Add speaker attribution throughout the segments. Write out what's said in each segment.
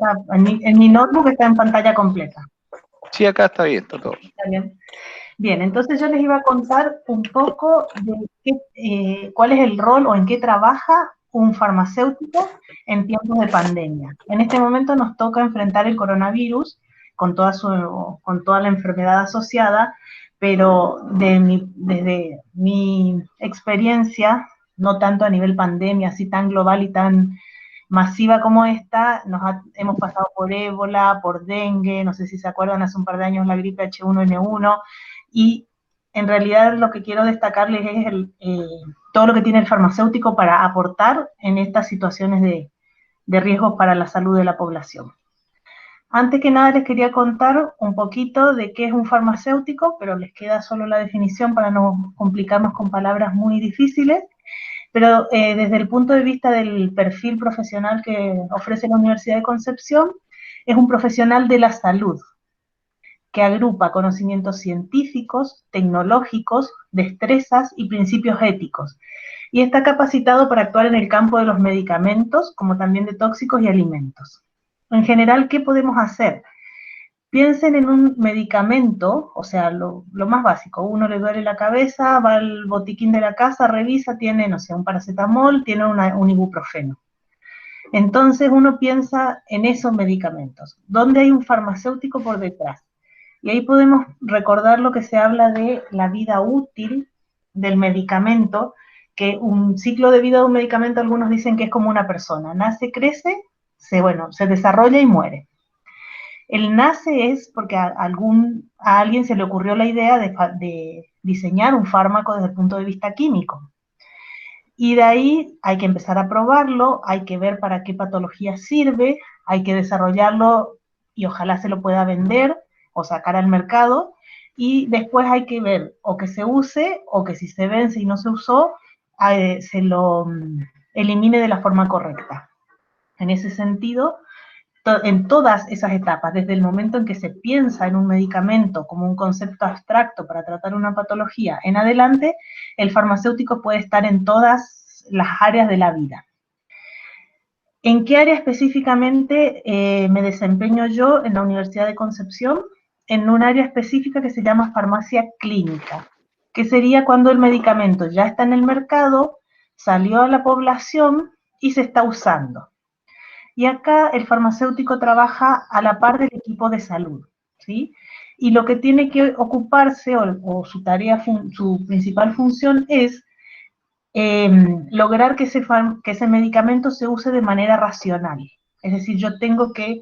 Speaker 1: está, en mi notebook está en pantalla completa.
Speaker 2: Sí, acá está bien, está todo.
Speaker 1: Está bien. Bien, entonces yo les iba a contar un poco de cuál es el rol o en qué trabaja un farmacéutico en tiempos de pandemia. En este momento nos toca enfrentar el coronavirus con toda la enfermedad asociada, pero desde mi experiencia, no tanto a nivel pandemia, así tan global y tan masiva como esta, hemos pasado por ébola, por dengue, no sé si se acuerdan, hace un par de años la gripe H1N1, y en realidad lo que quiero destacarles es todo lo que tiene el farmacéutico para aportar en estas situaciones de riesgos para la salud de la población. Antes que nada les quería contar un poquito de qué es un farmacéutico, pero les queda solo la definición para no complicarnos con palabras muy difíciles. Pero desde el punto de vista del perfil profesional que ofrece la Universidad de Concepción, es un profesional de la salud, que agrupa conocimientos científicos, tecnológicos, destrezas y principios éticos, y está capacitado para actuar en el campo de los medicamentos, como también de tóxicos y alimentos. En general, ¿qué podemos hacer? Piensen en un medicamento, o sea, lo más básico, uno le duele la cabeza, va al botiquín de la casa, revisa, tiene, no sé, un paracetamol, tiene un ibuprofeno. Entonces uno piensa en esos medicamentos, ¿dónde hay un farmacéutico por detrás? Y ahí podemos recordar lo que se habla de la vida útil del medicamento, que un ciclo de vida de un medicamento, algunos dicen que es como una persona, nace, crece, se desarrolla y muere. El nace es porque a alguien se le ocurrió la idea de diseñar un fármaco desde el punto de vista químico. Y de ahí hay que empezar a probarlo, hay que ver para qué patología sirve, hay que desarrollarlo y ojalá se lo pueda vender o sacar al mercado, y después hay que ver o que se use o que si se vence y no se usó, se lo elimine de la forma correcta. En ese sentido, en todas esas etapas, desde el momento en que se piensa en un medicamento como un concepto abstracto para tratar una patología en adelante, el farmacéutico puede estar en todas las áreas de la vida. ¿En qué área específicamente me desempeño yo en la Universidad de Concepción? En un área específica que se llama farmacia clínica, que sería cuando el medicamento ya está en el mercado, salió a la población y se está usando. Y acá el farmacéutico trabaja a la par del equipo de salud, ¿sí? Y lo que tiene que ocuparse, o su tarea, su principal función es lograr que ese medicamento se use de manera racional. Es decir, yo tengo que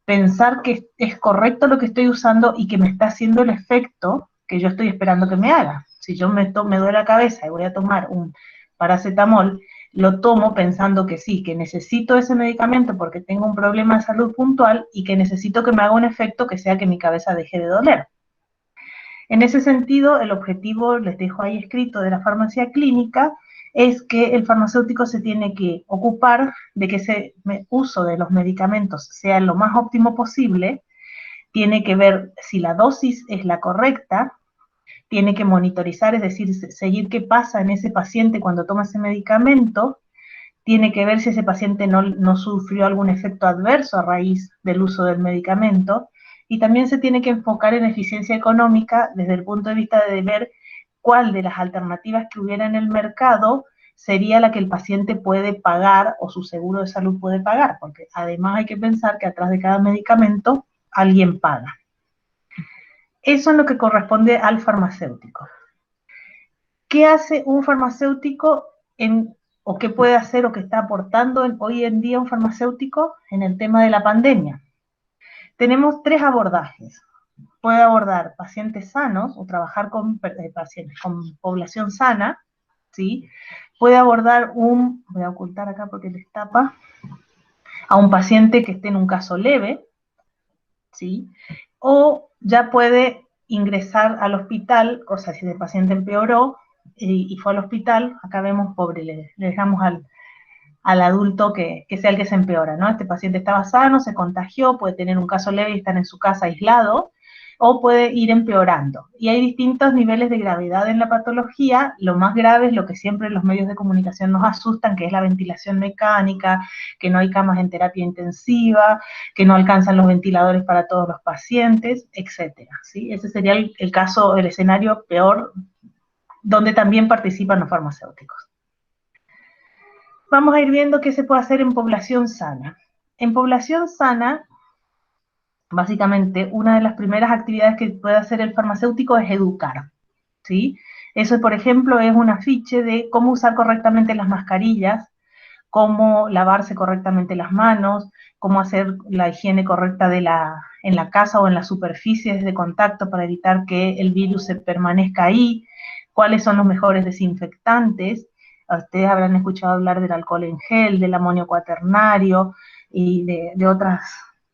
Speaker 1: pensar que es correcto lo que estoy usando y que me está haciendo el efecto que yo estoy esperando que me haga. Si yo me duele la cabeza y voy a tomar un paracetamol, lo tomo pensando que sí, que necesito ese medicamento porque tengo un problema de salud puntual y que necesito que me haga un efecto que sea que mi cabeza deje de doler. En ese sentido, el objetivo, les dejo ahí escrito, de la farmacia clínica, es que el farmacéutico se tiene que ocupar de que ese uso de los medicamentos sea lo más óptimo posible, tiene que ver si la dosis es la correcta, tiene que monitorizar, es decir, seguir qué pasa en ese paciente cuando toma ese medicamento, tiene que ver si ese paciente no sufrió algún efecto adverso a raíz del uso del medicamento, y también se tiene que enfocar en eficiencia económica desde el punto de vista de ver cuál de las alternativas que hubiera en el mercado sería la que el paciente puede pagar o su seguro de salud puede pagar, porque además hay que pensar que atrás de cada medicamento alguien paga. Eso es lo que corresponde al farmacéutico. ¿Qué hace un farmacéutico o qué puede hacer o qué está aportando hoy en día un farmacéutico en el tema de la pandemia? Tenemos tres abordajes. Puede abordar pacientes sanos o trabajar con pacientes con población sana, ¿sí? Puede abordar voy a ocultar acá porque les tapa, a un paciente que esté en un caso leve, ¿sí? O ya puede ingresar al hospital, o sea, si el paciente empeoró y fue al hospital, acá vemos, pobre, le dejamos al adulto que sea el que se empeora, ¿no? Este paciente estaba sano, se contagió, puede tener un caso leve y estar en su casa aislado, o puede ir empeorando. Y hay distintos niveles de gravedad en la patología. Lo más grave es lo que siempre los medios de comunicación nos asustan, que es la ventilación mecánica, que no hay camas en terapia intensiva, que no alcanzan los ventiladores para todos los pacientes, etcétera, ¿sí? Ese sería el caso, el escenario peor, donde también participan los farmacéuticos. Vamos a ir viendo qué se puede hacer en población sana. En población sana, básicamente, una de las primeras actividades que puede hacer el farmacéutico es educar, ¿sí? Eso, por ejemplo, es un afiche de cómo usar correctamente las mascarillas, cómo lavarse correctamente las manos, cómo hacer la higiene correcta en la casa o en las superficies de contacto para evitar que el virus se permanezca ahí, cuáles son los mejores desinfectantes. Ustedes habrán escuchado hablar del alcohol en gel, del amonio cuaternario y de otras,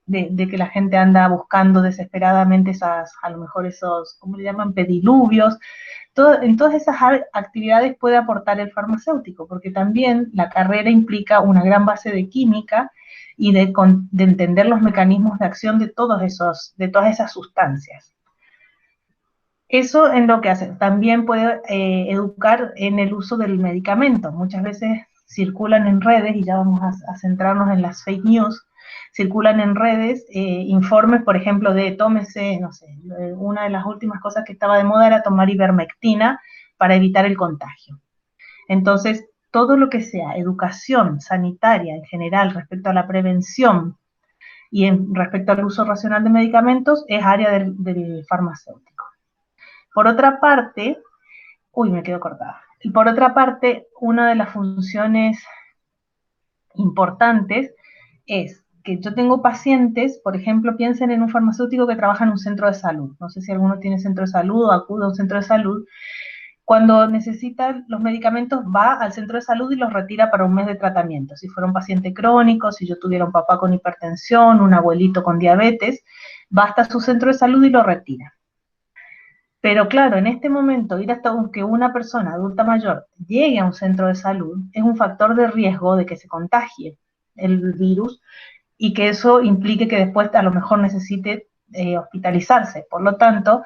Speaker 1: de que la gente anda buscando desesperadamente a lo mejor esos, ¿cómo le llaman? Pediluvios. En todas esas actividades puede aportar el farmacéutico, porque también la carrera implica una gran base de química y de entender los mecanismos de acción de todas esas sustancias. Eso en lo que hace. También puede educar en el uso del medicamento. Muchas veces circulan en redes, y ya vamos a centrarnos en las fake news, circulan en redes informes, por ejemplo, de tómese, no sé, una de las últimas cosas que estaba de moda era tomar ivermectina para evitar el contagio. Entonces, todo lo que sea educación sanitaria en general respecto a la prevención y respecto al uso racional de medicamentos es área del farmacéutico. Por otra parte, me quedo cortada. Y por otra parte, una de las funciones importantes es que yo tengo pacientes, por ejemplo, piensen en un farmacéutico que trabaja en un centro de salud. No sé si alguno tiene centro de salud o acude a un centro de salud. Cuando necesita los medicamentos, va al centro de salud y los retira para un mes de tratamiento. Si fuera un paciente crónico, si yo tuviera un papá con hipertensión, un abuelito con diabetes, va hasta su centro de salud y lo retira. Pero claro, en este momento, ir hasta que una persona adulta mayor llegue a un centro de salud es un factor de riesgo de que se contagie el virus y que eso implique que después a lo mejor necesite hospitalizarse. Por lo tanto,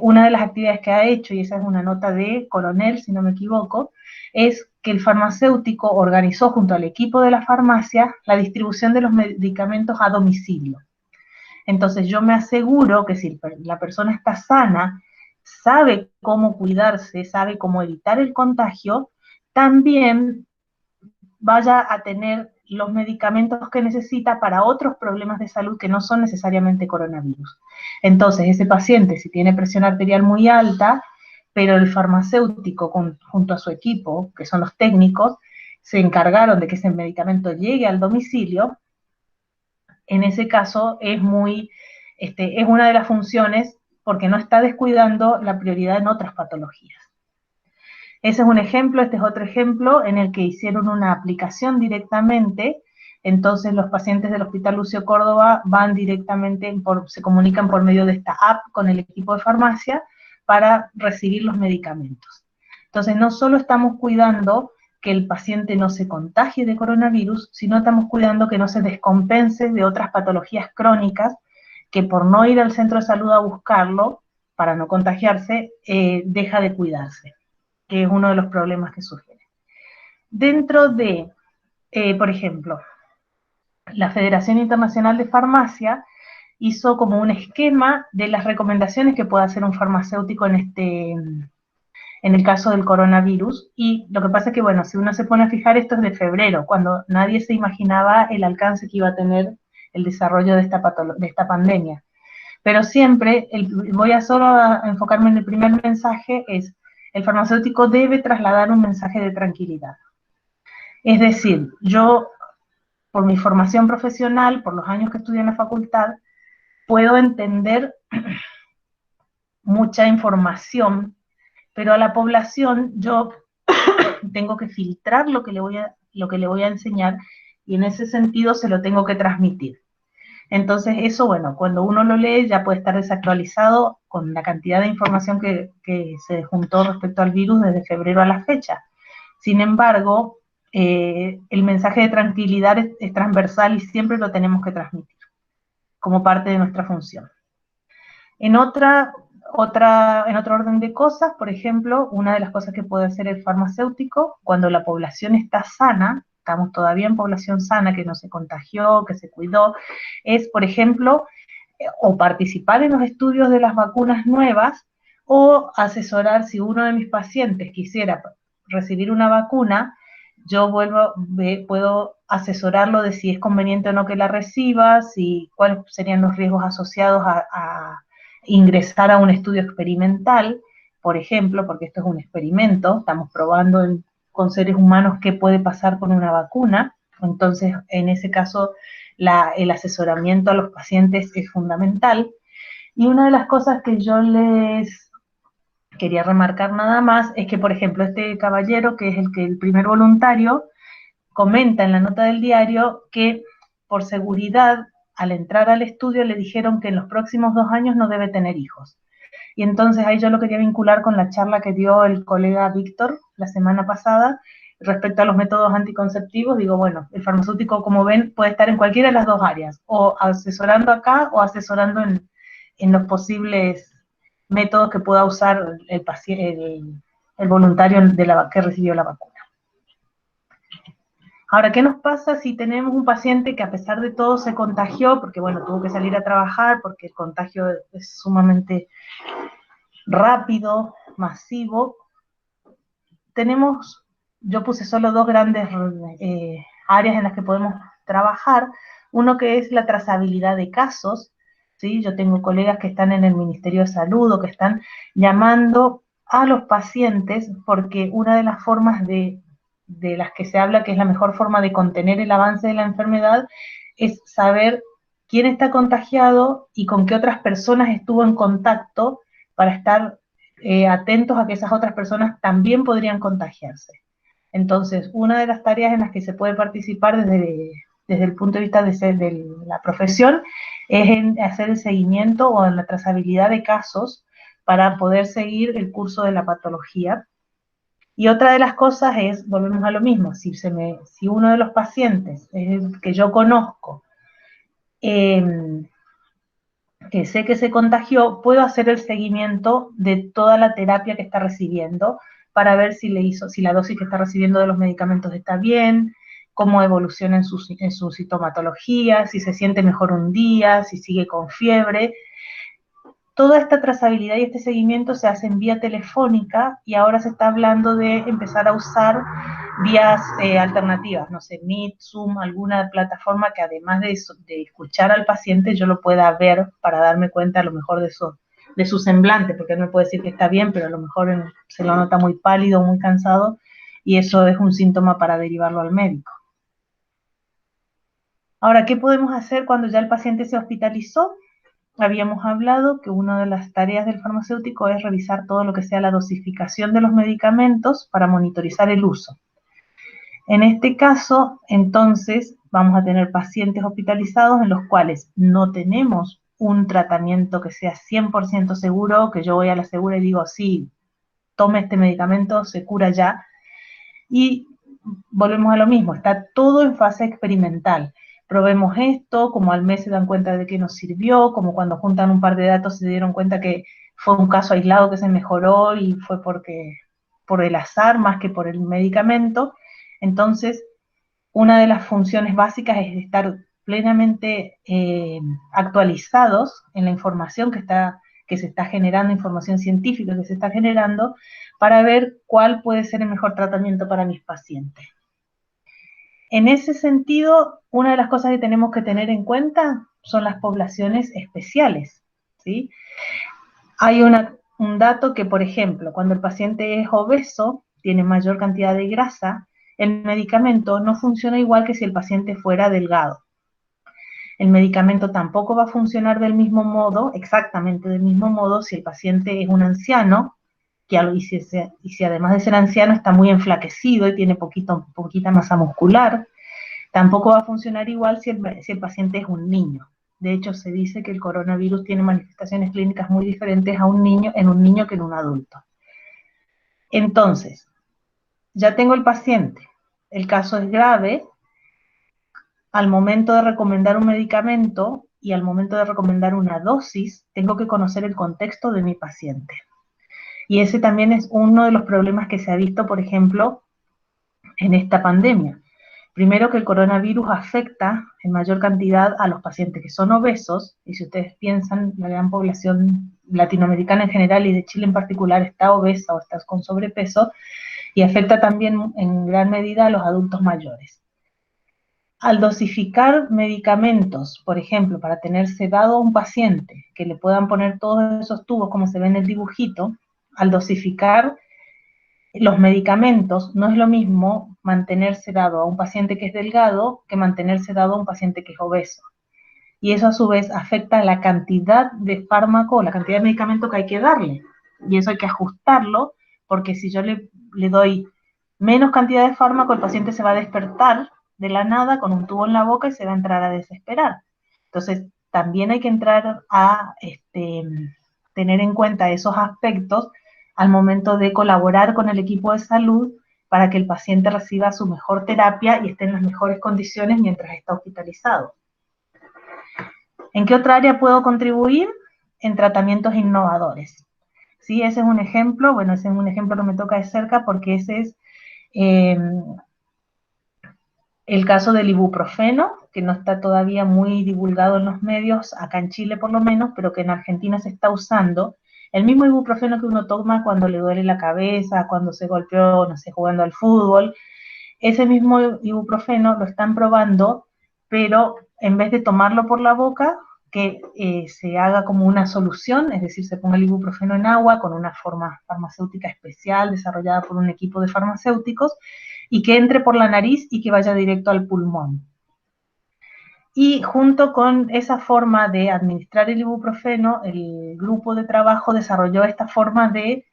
Speaker 1: una de las actividades que ha hecho, y esa es una nota de Coronel, si no me equivoco, es que el farmacéutico organizó junto al equipo de la farmacia la distribución de los medicamentos a domicilio. Entonces yo me aseguro que si la persona está sana, sabe cómo cuidarse, sabe cómo evitar el contagio, también vaya a tener los medicamentos que necesita para otros problemas de salud que no son necesariamente coronavirus. Entonces ese paciente, si tiene presión arterial muy alta, pero el farmacéutico junto a su equipo, que son los técnicos, se encargaron de que ese medicamento llegue al domicilio, en ese caso es una de las funciones porque no está descuidando la prioridad en otras patologías. Ese es un ejemplo, este es otro ejemplo en el que hicieron una aplicación directamente, entonces los pacientes del Hospital Lucio Córdoba van directamente, se comunican por medio de esta app con el equipo de farmacia para recibir los medicamentos. Entonces no solo estamos cuidando que el paciente no se contagie de coronavirus, sino estamos cuidando que no se descompense de otras patologías crónicas que por no ir al centro de salud a buscarlo, para no contagiarse, deja de cuidarse, que es uno de los problemas que surgen. Dentro de, por ejemplo, la Federación Internacional de Farmacia hizo como un esquema de las recomendaciones que puede hacer un farmacéutico en el caso del coronavirus, y lo que pasa es que, bueno, si uno se pone a fijar, esto es de febrero, cuando nadie se imaginaba el alcance que iba a tener el desarrollo de esta pandemia. Pero siempre, voy a solo enfocarme en el primer mensaje, es el farmacéutico debe trasladar un mensaje de tranquilidad. Es decir, yo, por mi formación profesional, por los años que estudié en la facultad, puedo entender mucha información, pero a la población yo tengo que filtrar lo que le voy a enseñar, y en ese sentido se lo tengo que transmitir. Entonces eso, bueno, cuando uno lo lee ya puede estar desactualizado con la cantidad de información que se juntó respecto al virus desde febrero a la fecha. Sin embargo, el mensaje de tranquilidad es transversal y siempre lo tenemos que transmitir como parte de nuestra función. En otro orden de cosas, por ejemplo, una de las cosas que puede hacer el farmacéutico, cuando la población está sana, estamos todavía en población sana, que no se contagió, que se cuidó, es, por ejemplo, o participar en los estudios de las vacunas nuevas, o asesorar si uno de mis pacientes quisiera recibir una vacuna, yo puedo asesorarlo de si es conveniente o no que la reciba, si cuáles serían los riesgos asociados a ingresar a un estudio experimental, por ejemplo, porque esto es un experimento, estamos probando con seres humanos qué puede pasar con una vacuna, entonces en ese caso el asesoramiento a los pacientes es fundamental. Y una de las cosas que yo les quería remarcar nada más es que, por ejemplo, este caballero, que es el primer voluntario, comenta en la nota del diario que por seguridad, al entrar al estudio, le dijeron que en los próximos 2 años no debe tener hijos. Y entonces ahí yo lo quería vincular con la charla que dio el colega Víctor la semana pasada respecto a los métodos anticonceptivos. Digo, bueno, el farmacéutico, como ven, puede estar en cualquiera de las dos áreas, o asesorando acá o asesorando en los posibles métodos que pueda usar el voluntario que recibió la vacuna. Ahora, ¿qué nos pasa si tenemos un paciente que a pesar de todo se contagió, porque bueno, tuvo que salir a trabajar, porque el contagio es sumamente rápido, masivo? Yo puse solo dos grandes áreas en las que podemos trabajar. Uno que es la trazabilidad de casos, ¿sí? Yo tengo colegas que están en el Ministerio de Salud o que están llamando a los pacientes porque una de las formas de las que se habla que es la mejor forma de contener el avance de la enfermedad es saber quién está contagiado y con qué otras personas estuvo en contacto para estar atentos a que esas otras personas también podrían contagiarse. Entonces, una de las tareas en las que se puede participar desde el punto de vista de la profesión es en hacer el seguimiento o en la trazabilidad de casos para poder seguir el curso de la patología. Y otra de las cosas es, volvemos a lo mismo, si uno de los pacientes que yo conozco, que sé que se contagió, puedo hacer el seguimiento de toda la terapia que está recibiendo para ver si la dosis que está recibiendo de los medicamentos está bien, cómo evoluciona en su sintomatología, si se siente mejor un día, si sigue con fiebre. Toda esta trazabilidad y este seguimiento se hace en vía telefónica y ahora se está hablando de empezar a usar vías alternativas, no sé, Meet, Zoom, alguna plataforma que además de escuchar al paciente yo lo pueda ver para darme cuenta a lo mejor de su semblante, porque él me puede decir que está bien, pero a lo mejor se lo nota muy pálido, muy cansado, y eso es un síntoma para derivarlo al médico. Ahora, ¿qué podemos hacer cuando ya el paciente se hospitalizó? Habíamos hablado que una de las tareas del farmacéutico es revisar todo lo que sea la dosificación de los medicamentos para monitorizar el uso. En este caso, entonces, vamos a tener pacientes hospitalizados en los cuales no tenemos un tratamiento que sea 100% seguro, que yo voy a la segura y digo, sí, tome este medicamento, se cura ya. Y volvemos a lo mismo, está todo en fase experimental. Probemos esto, como al mes se dan cuenta de que nos sirvió, como cuando juntan un par de datos se dieron cuenta que fue un caso aislado que se mejoró y fue por el azar más que por el medicamento. Entonces, una de las funciones básicas es estar plenamente actualizados en la información que se está generando, información científica que se está generando, para ver cuál puede ser el mejor tratamiento para mis pacientes. En ese sentido, una de las cosas que tenemos que tener en cuenta son las poblaciones especiales, ¿sí? Hay un dato que, por ejemplo, cuando el paciente es obeso, tiene mayor cantidad de grasa, el medicamento no funciona igual que si el paciente fuera delgado. El medicamento tampoco va a funcionar del mismo modo, exactamente del mismo modo, si el paciente es un anciano, y si además de ser anciano está muy enflaquecido y tiene poquita masa muscular. Tampoco va a funcionar igual si el paciente es un niño. De hecho, se dice que el coronavirus tiene manifestaciones clínicas muy diferentes en un niño que en un adulto. Entonces, ya tengo el paciente, el caso es grave, al momento de recomendar un medicamento y al momento de recomendar una dosis, tengo que conocer el contexto de mi paciente. Y ese también es uno de los problemas que se ha visto, por ejemplo, en esta pandemia. Primero, que el coronavirus afecta en mayor cantidad a los pacientes que son obesos, y si ustedes piensan, la gran población latinoamericana en general y de Chile en particular está obesa o está con sobrepeso, y afecta también en gran medida a los adultos mayores. Al dosificar medicamentos, por ejemplo, para tener sedado a un paciente, que le puedan poner todos esos tubos como se ve en el dibujito, al dosificar los medicamentos, no es lo mismo mantener sedado a un paciente que es delgado que mantener sedado a un paciente que es obeso. Y eso a su vez afecta la cantidad de fármaco, la cantidad de medicamento que hay que darle. Y eso hay que ajustarlo, porque si yo le doy menos cantidad de fármaco, el paciente se va a despertar de la nada con un tubo en la boca y se va a entrar a desesperar. Entonces, también hay que entrar a tener en cuenta esos aspectos al momento de colaborar con el equipo de salud para que el paciente reciba su mejor terapia y esté en las mejores condiciones mientras está hospitalizado. ¿En qué otra área puedo contribuir? En tratamientos innovadores. Sí, ese es un ejemplo, bueno, ese es un ejemplo que me toca de cerca porque ese es el caso del ibuprofeno, que no está todavía muy divulgado en los medios, acá en Chile por lo menos, pero que en Argentina se está usando. El mismo ibuprofeno que uno toma cuando le duele la cabeza, cuando se golpeó, no sé, jugando al fútbol, ese mismo ibuprofeno lo están probando, pero en vez de tomarlo por la boca, que se haga como una solución, es decir, se ponga el ibuprofeno en agua con una forma farmacéutica especial desarrollada por un equipo de farmacéuticos, y que entre por la nariz y que vaya directo al pulmón. Y junto con esa forma de administrar el ibuprofeno, el grupo de trabajo desarrolló esta forma de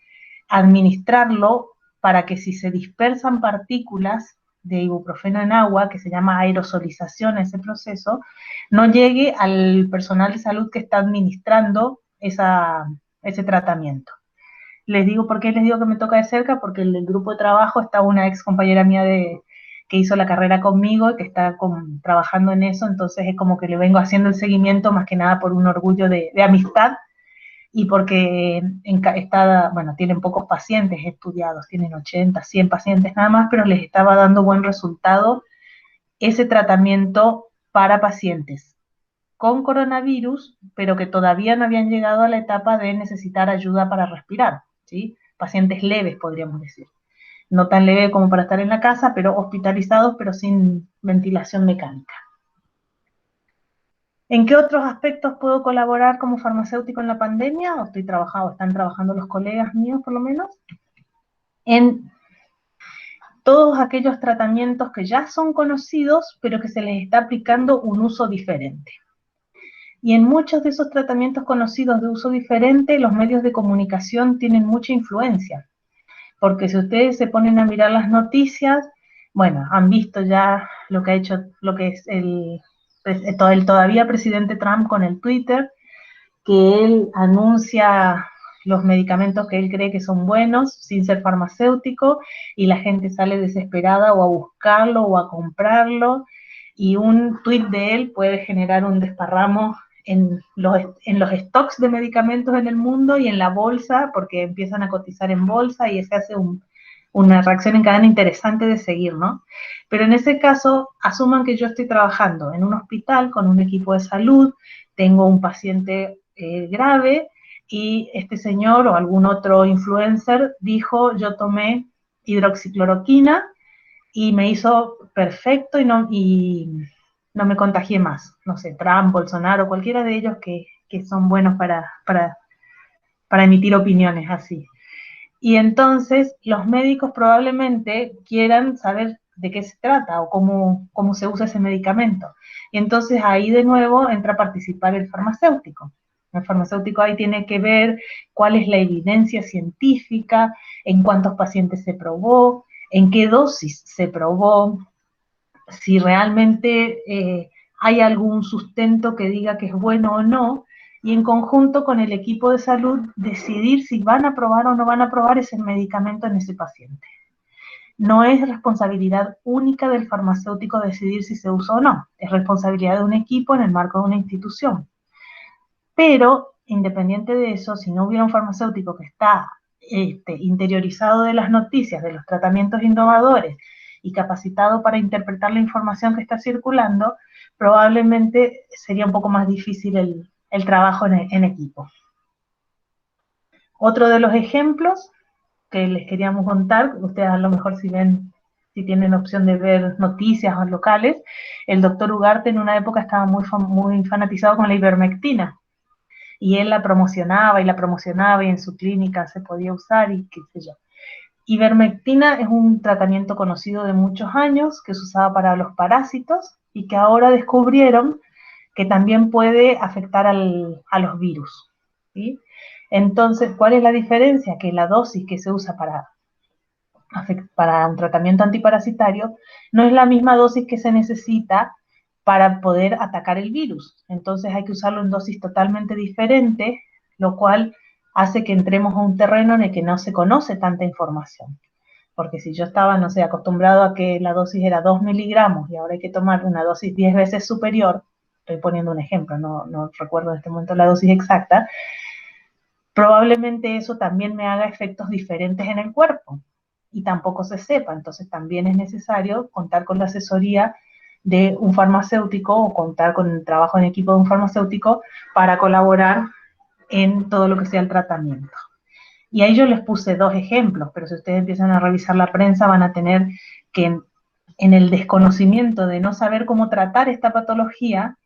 Speaker 1: administrarlo para que si se dispersan partículas de ibuprofeno en agua, que se llama aerosolización ese proceso, no llegue al personal de salud que está administrando ese tratamiento. Les digo, ¿por qué les digo que me toca de cerca? Porque en el grupo de trabajo está una ex compañera mía que hizo la carrera conmigo y que está trabajando en eso, entonces es como que le vengo haciendo el seguimiento más que nada por un orgullo de amistad y porque bueno, tienen pocos pacientes estudiados, tienen 80, 100 pacientes nada más, pero les estaba dando buen resultado ese tratamiento para pacientes con coronavirus, pero que todavía no habían llegado a la etapa de necesitar ayuda para respirar, ¿sí? Pacientes leves, podríamos decir. No tan leve como para estar en la casa, pero hospitalizados, pero sin ventilación mecánica. ¿En qué otros aspectos puedo colaborar como farmacéutico en la pandemia? Están trabajando los colegas míos por lo menos, en todos aquellos tratamientos que ya son conocidos, pero que se les está aplicando un uso diferente. Y en muchos de esos tratamientos conocidos de uso diferente, los medios de comunicación tienen mucha influencia. Porque si ustedes se ponen a mirar las noticias, bueno, han visto ya lo que ha hecho, lo que es el todavía presidente Trump con el Twitter, que él anuncia los medicamentos que él cree que son buenos, sin ser farmacéutico, y la gente sale desesperada o a buscarlo o a comprarlo, y un tweet de él puede generar un desparramo en los stocks de medicamentos en el mundo y en la bolsa, porque empiezan a cotizar en bolsa y se hace una reacción en cadena interesante de seguir, ¿no? Pero en ese caso, asuman que yo estoy trabajando en un hospital con un equipo de salud, tengo un paciente grave y este señor o algún otro influencer dijo, yo tomé hidroxicloroquina y me hizo perfecto y no me contagié más. No sé, Trump, Bolsonaro, cualquiera de ellos que son buenos para emitir opiniones así. Y entonces los médicos probablemente quieran saber de qué se trata o cómo se usa ese medicamento. Y entonces ahí de nuevo entra a participar el farmacéutico. El farmacéutico ahí tiene que ver cuál es la evidencia científica, en cuántos pacientes se probó, en qué dosis se probó, si realmente hay algún sustento que diga que es bueno o no, y en conjunto con el equipo de salud decidir si van a aprobar o no van a aprobar ese medicamento en ese paciente. no es responsabilidad única del farmacéutico decidir si se usa o no, es responsabilidad de un equipo en el marco de una institución. Pero, independiente de eso, si no hubiera un farmacéutico que está interiorizado de las noticias, de los tratamientos innovadores y capacitado para interpretar la información que está circulando, probablemente sería un poco más difícil el trabajo en equipo. Otro de los ejemplos que les queríamos contar, ustedes a lo mejor si tienen opción de ver noticias o locales, el doctor Ugarte en una época estaba muy fanatizado con la ivermectina, y él la promocionaba y en su clínica se podía usar y qué sé yo. Ivermectina es un tratamiento conocido de muchos años que se usaba para los parásitos y que ahora descubrieron que también puede afectar a los virus, ¿sí? Entonces, ¿cuál es la diferencia? Que la dosis que se usa para un tratamiento antiparasitario no es la misma dosis que se necesita para poder atacar el virus. Entonces hay que usarlo en dosis totalmente diferentes, lo cual hace que entremos a un terreno en el que no se conoce tanta información. Porque si yo estaba, no sé, acostumbrado a que la dosis era 2 miligramos y ahora hay que tomar una dosis 10 veces superior, estoy poniendo un ejemplo, no recuerdo en este momento la dosis exacta, probablemente eso también me haga efectos diferentes en el cuerpo y tampoco se sepa. Entonces también es necesario contar con la asesoría de un farmacéutico o contar con el trabajo en equipo de un farmacéutico para colaborar en todo lo que sea el tratamiento. Y ahí yo les puse 2 ejemplos, pero si ustedes empiezan a revisar la prensa van a tener que en el desconocimiento de no saber cómo tratar esta patología,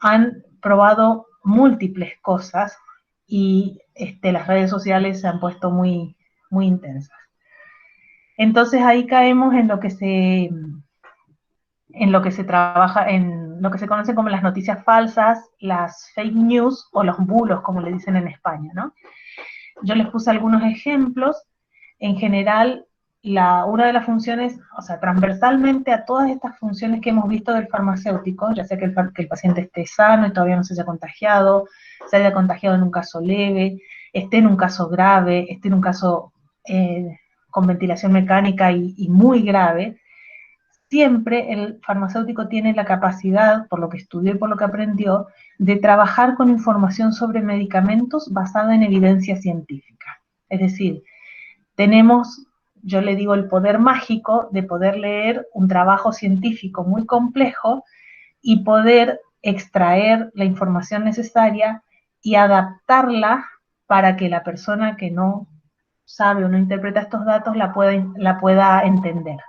Speaker 1: han probado múltiples cosas y las redes sociales se han puesto muy intensas. Entonces ahí caemos en lo que se trabaja, en lo que se conoce como las noticias falsas, las fake news o los bulos, como le dicen en España, ¿no? Yo les puse algunos ejemplos. En general, una de las funciones, o sea, transversalmente a todas estas funciones que hemos visto del farmacéutico, ya sea que el paciente esté sano y todavía no se haya contagiado en un caso leve, esté en un caso grave, esté en un caso con ventilación mecánica y muy grave, siempre el farmacéutico tiene la capacidad, por lo que estudió y por lo que aprendió, de trabajar con información sobre medicamentos basada en evidencia científica. Es decir, tenemos, yo le digo, el poder mágico de poder leer un trabajo científico muy complejo y poder extraer la información necesaria y adaptarla para que la persona que no sabe o no interpreta estos datos la pueda entender.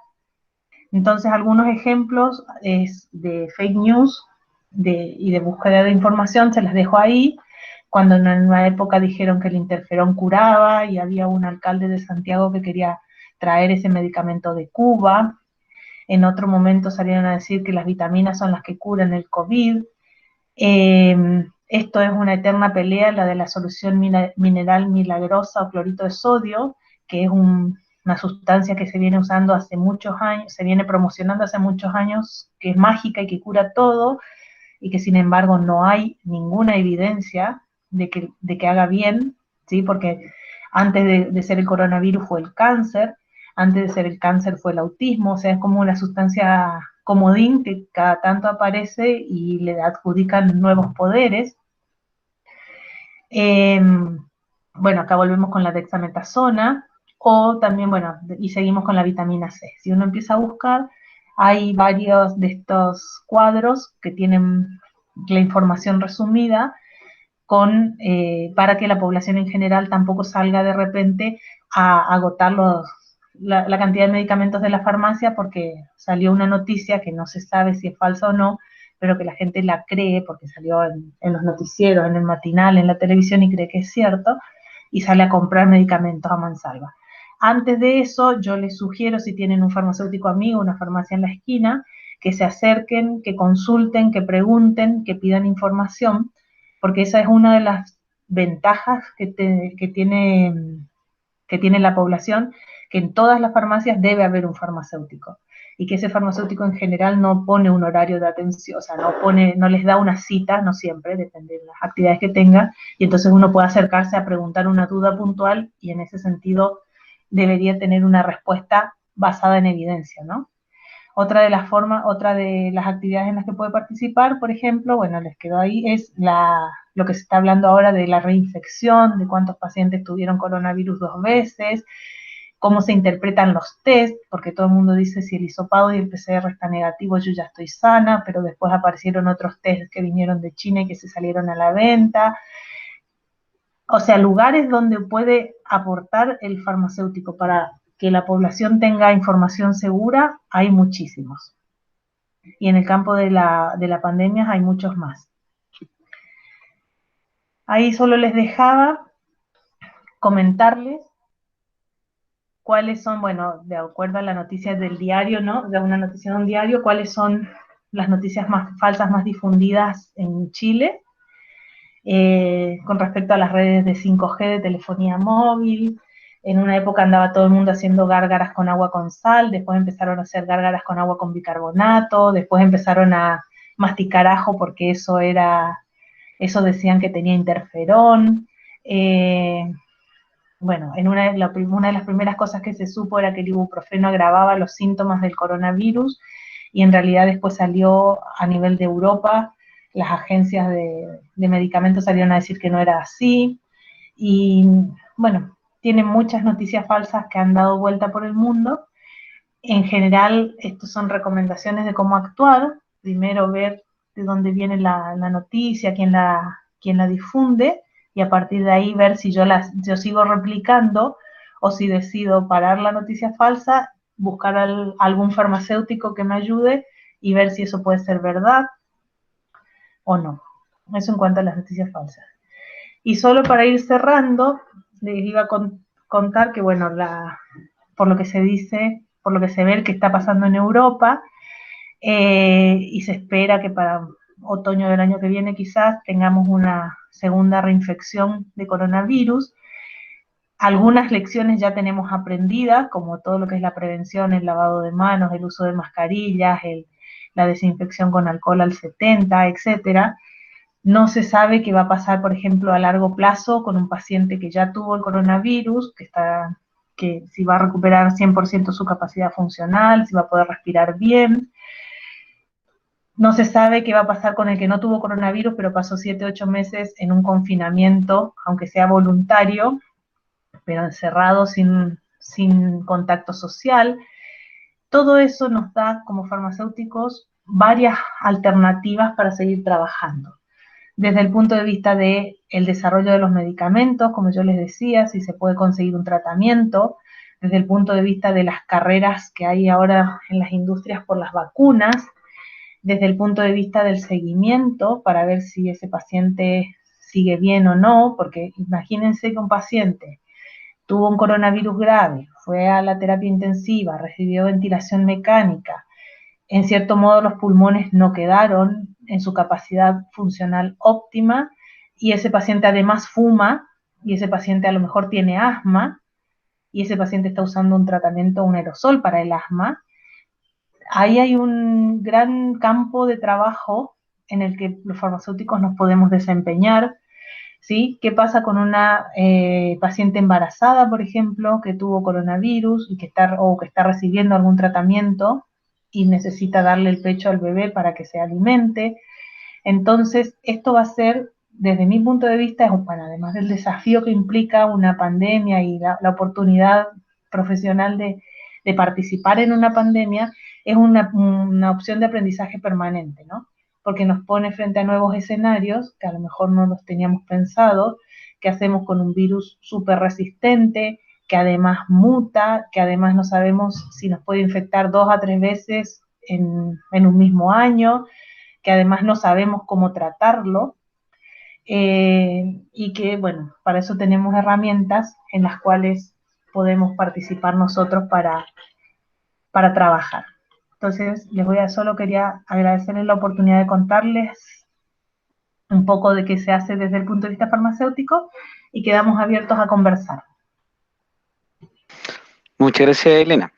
Speaker 1: Entonces, algunos ejemplos de fake news y de búsqueda de información se las dejo ahí. Cuando en una época dijeron que el interferón curaba y había un alcalde de Santiago que quería traer ese medicamento de Cuba. En otro momento salieron a decir que las vitaminas son las que curan el COVID. Esto es una eterna pelea, la de la solución mineral milagrosa o clorito de sodio, que es una sustancia que se viene usando hace muchos años, se viene promocionando hace muchos años, que es mágica y que cura todo, y que sin embargo no hay ninguna evidencia de que haga bien, ¿sí? Porque antes de ser el coronavirus fue el cáncer, antes de ser el cáncer fue el autismo, o sea, es como una sustancia comodín que cada tanto aparece y le adjudican nuevos poderes. Bueno, acá volvemos con la dexametasona, o también, bueno, y seguimos con la vitamina C. Si uno empieza a buscar, hay varios de estos cuadros que tienen la información resumida para que la población en general tampoco salga de repente a agotar la cantidad de medicamentos de la farmacia porque salió una noticia que no se sabe si es falsa o no, pero que la gente la cree porque salió en los noticieros, en el matinal, en la televisión y cree que es cierto y sale a comprar medicamentos a mansalva. Antes de eso, yo les sugiero, si tienen un farmacéutico amigo, una farmacia en la esquina, que se acerquen, que consulten, que pregunten, que pidan información, porque esa es una de las ventajas que tiene la población, que en todas las farmacias debe haber un farmacéutico y que ese farmacéutico en general no pone un horario de atención, o sea, no les da una cita, no siempre, depende de las actividades que tenga, y entonces uno puede acercarse a preguntar una duda puntual y en ese sentido debería tener una respuesta basada en evidencia, ¿no? Otra de las formas, otra de las actividades en las que puede participar, por ejemplo, bueno, les quedó ahí, es lo que se está hablando ahora de la reinfección, de cuántos pacientes tuvieron coronavirus 2 veces, cómo se interpretan los test, porque todo el mundo dice si el hisopado y el PCR está negativo, yo ya estoy sana, pero después aparecieron otros test que vinieron de China y que se salieron a la venta. O sea, lugares donde puede aportar el farmacéutico para que la población tenga información segura, hay muchísimos. Y en el campo de la pandemia hay muchos más. Ahí solo les dejaba comentarles cuáles son, bueno, de acuerdo a la noticia del diario, ¿no? De una noticia de un diario, cuáles son las noticias más falsas más difundidas en Chile con respecto a las redes de 5G de telefonía móvil. En una época andaba todo el mundo haciendo gárgaras con agua con sal, después empezaron a hacer gárgaras con agua con bicarbonato, después empezaron a masticar ajo porque eso decían que tenía interferón. Bueno, una de las primeras cosas que se supo era que el ibuprofeno agravaba los síntomas del coronavirus y en realidad después salió a nivel de Europa, las agencias de medicamentos salieron a decir que no era así y bueno, tienen muchas noticias falsas que han dado vuelta por el mundo. En general, estos son recomendaciones de cómo actuar. Primero ver de dónde viene la noticia, quién la difunde, y a partir de ahí ver si yo sigo replicando o si decido parar la noticia falsa, buscar algún farmacéutico que me ayude y ver si eso puede ser verdad o no. Eso en cuanto a las noticias falsas. Y solo para ir cerrando, les iba a contar que, bueno, por lo que se dice, por lo que se ve que está pasando en Europa, y se espera que para otoño del año que viene quizás tengamos una segunda reinfección de coronavirus. Algunas lecciones ya tenemos aprendidas, como todo lo que es la prevención, el lavado de manos, el uso de mascarillas, la desinfección con alcohol al 70, etcétera. No se sabe qué va a pasar, por ejemplo, a largo plazo con un paciente que ya tuvo el coronavirus, que si va a recuperar 100% su capacidad funcional, si va a poder respirar bien. No se sabe qué va a pasar con el que no tuvo coronavirus, pero pasó 7, 8 meses en un confinamiento, aunque sea voluntario, pero encerrado sin contacto social. Todo eso nos da como farmacéuticos varias alternativas para seguir trabajando. Desde el punto de vista del desarrollo de los medicamentos, como yo les decía, si se puede conseguir un tratamiento, desde el punto de vista de las carreras que hay ahora en las industrias por las vacunas, desde el punto de vista del seguimiento para ver si ese paciente sigue bien o no, porque imagínense que un paciente tuvo un coronavirus grave, fue a la terapia intensiva, recibió ventilación mecánica, en cierto modo los pulmones no quedaron en su capacidad funcional óptima y ese paciente además fuma y ese paciente a lo mejor tiene asma y ese paciente está usando un tratamiento, un aerosol para el asma. Ahí hay un gran campo de trabajo en el que los farmacéuticos nos podemos desempeñar, ¿sí? ¿Qué pasa con una paciente embarazada, por ejemplo, que tuvo coronavirus y que está recibiendo algún tratamiento y necesita darle el pecho al bebé para que se alimente? Entonces, esto va a ser, desde mi punto de vista, bueno, además del desafío que implica una pandemia y la oportunidad profesional de participar en una pandemia, es una opción de aprendizaje permanente, ¿no? Porque nos pone frente a nuevos escenarios que a lo mejor no los teníamos pensado, qué hacemos con un virus súper resistente, que además muta, que además no sabemos si nos puede infectar 2 a 3 veces en un mismo año, que además no sabemos cómo tratarlo, y que, bueno, para eso tenemos herramientas en las cuales podemos participar nosotros para trabajar. Entonces, solo quería agradecerles la oportunidad de contarles un poco de qué se hace desde el punto de vista farmacéutico y quedamos abiertos a conversar.
Speaker 2: Muchas gracias, Elena.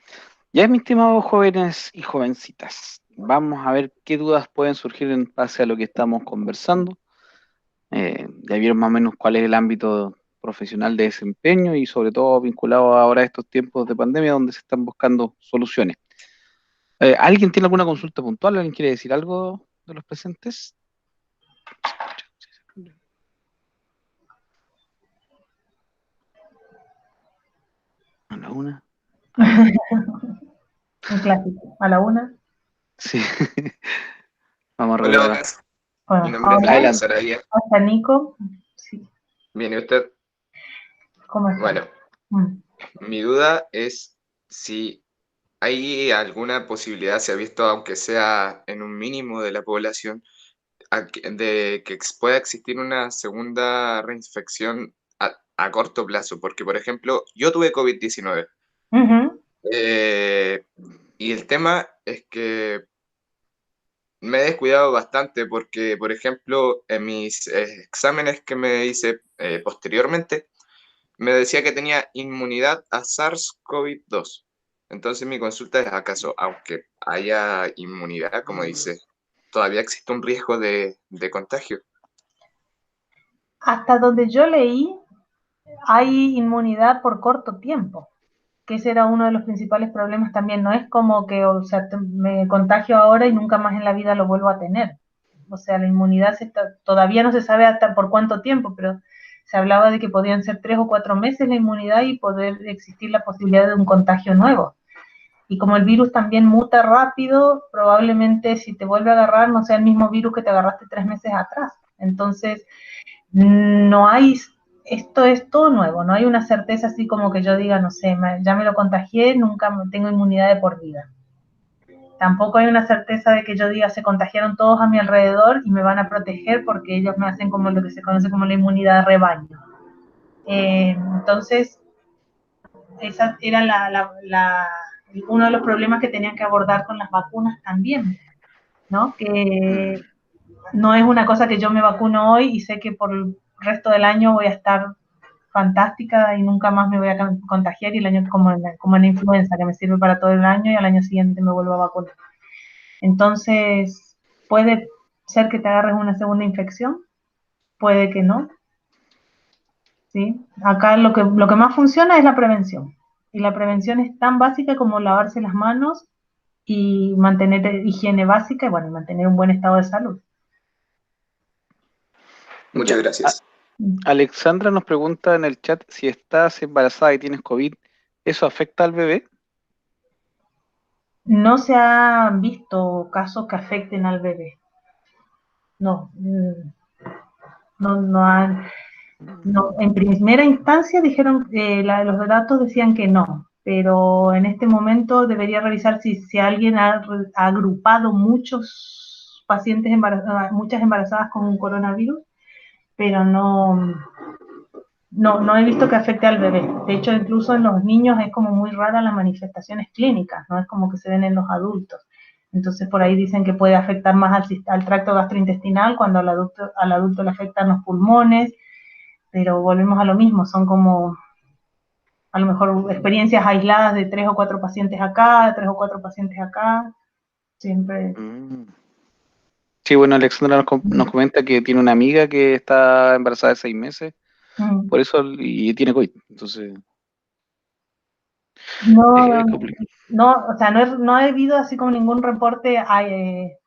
Speaker 2: Ya, mis estimados jóvenes y jovencitas, vamos a ver qué dudas pueden surgir en base a lo que estamos conversando. Ya vieron más o menos cuál es el ámbito profesional de desempeño y sobre todo vinculado ahora a estos tiempos de pandemia donde se están buscando soluciones. ¿Alguien tiene alguna consulta puntual? ¿Alguien quiere decir algo de los presentes? A la una.
Speaker 1: Un clásico. A la una.
Speaker 2: Sí. Vamos a
Speaker 3: Hola,
Speaker 2: recuperar.
Speaker 3: buenas. Mi
Speaker 1: Bueno,
Speaker 3: nombre es
Speaker 1: ahora
Speaker 3: Nicolás Sarabia.
Speaker 1: hasta Nico. Sí.
Speaker 3: ¿Viene usted?
Speaker 1: ¿Cómo está?
Speaker 3: Bueno,
Speaker 1: Mm.
Speaker 3: mi duda es si hay alguna posibilidad, se ha visto, aunque sea en un mínimo de la población, de que pueda existir una segunda reinfección a corto plazo. Porque, por ejemplo, yo tuve COVID-19
Speaker 1: Ujú.
Speaker 3: y el tema es que me he descuidado bastante porque, por ejemplo, en mis exámenes que me hice posteriormente, me decía que tenía inmunidad a SARS-CoV-2. Entonces mi consulta es, ¿acaso, aunque haya inmunidad, como dice, todavía existe un riesgo de contagio?
Speaker 1: Hasta donde yo leí, hay inmunidad por corto tiempo, que ese era uno de los principales problemas también. No es como que, o sea, me contagio ahora y nunca más en la vida lo vuelvo a tener. O sea, la inmunidad todavía no se sabe hasta por cuánto tiempo, pero se hablaba de que podían ser 3 o 4 meses la inmunidad y poder existir la posibilidad de un contagio nuevo. Y como el virus también muta rápido, probablemente si te vuelve a agarrar no sea el mismo virus que te agarraste 3 meses atrás. Entonces, no hay, esto es todo nuevo, no hay una certeza así como que yo diga, no sé, ya me lo contagié, nunca tengo inmunidad de por vida. Tampoco hay una certeza de que yo diga, se contagiaron todos a mi alrededor y me van a proteger porque ellos me hacen como lo que se conoce como la inmunidad de rebaño. Entonces, esa era uno de los problemas que tenían que abordar con las vacunas también, ¿no? Que no es una cosa que yo me vacuno hoy y sé que por el resto del año voy a estar fantástica y nunca más me voy a contagiar y el año como en la influenza que me sirve para todo el año y al año siguiente me vuelvo a vacunar. Entonces, puede ser que te agarres una segunda infección, puede que no, ¿sí? Acá lo que más funciona es la prevención y la prevención es tan básica como lavarse las manos y mantener higiene básica y bueno, mantener un buen estado de salud.
Speaker 3: Muchas
Speaker 2: Ya.
Speaker 3: gracias.
Speaker 2: Alexandra nos pregunta en el chat si estás embarazada y tienes COVID, ¿eso afecta al bebé?
Speaker 1: No se han visto casos que afecten al bebé. No, no han. No, en primera instancia dijeron, los datos decían que no, pero en este momento debería revisar si alguien ha agrupado muchos pacientes embarazadas, muchas embarazadas con un coronavirus, pero no he visto que afecte al bebé. De hecho, incluso en los niños es como muy rara las manifestaciones clínicas, no es como que se ven en los adultos. Entonces por ahí dicen que puede afectar más al tracto gastrointestinal cuando al adulto le afectan los pulmones, pero volvemos a lo mismo, son como a lo mejor experiencias aisladas de 3 o 4 pacientes acá, 3 o 4 pacientes acá, siempre.
Speaker 2: Sí, bueno, Alexandra nos comenta que tiene una amiga que está embarazada de 6 meses, por eso, y tiene COVID, entonces
Speaker 1: No,
Speaker 2: es complicado.
Speaker 1: no, o sea, no ha habido así como ningún reporte,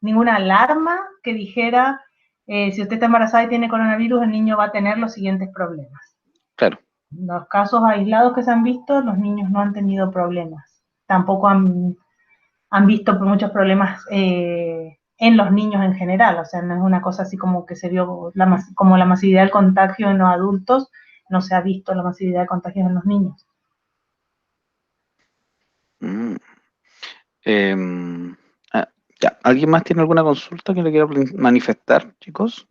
Speaker 1: ninguna alarma que dijera, si usted está embarazada y tiene coronavirus, el niño va a tener los siguientes problemas.
Speaker 2: Claro.
Speaker 1: Los casos aislados que se han visto, los niños no han tenido problemas. Tampoco han visto muchos problemas en los niños en general. O sea, no es una cosa así como que se vio como la masividad del contagio en los adultos, no se ha visto la masividad de contagios en los niños.
Speaker 2: Ya. ¿Alguien más tiene alguna consulta que le quiera manifestar, chicos?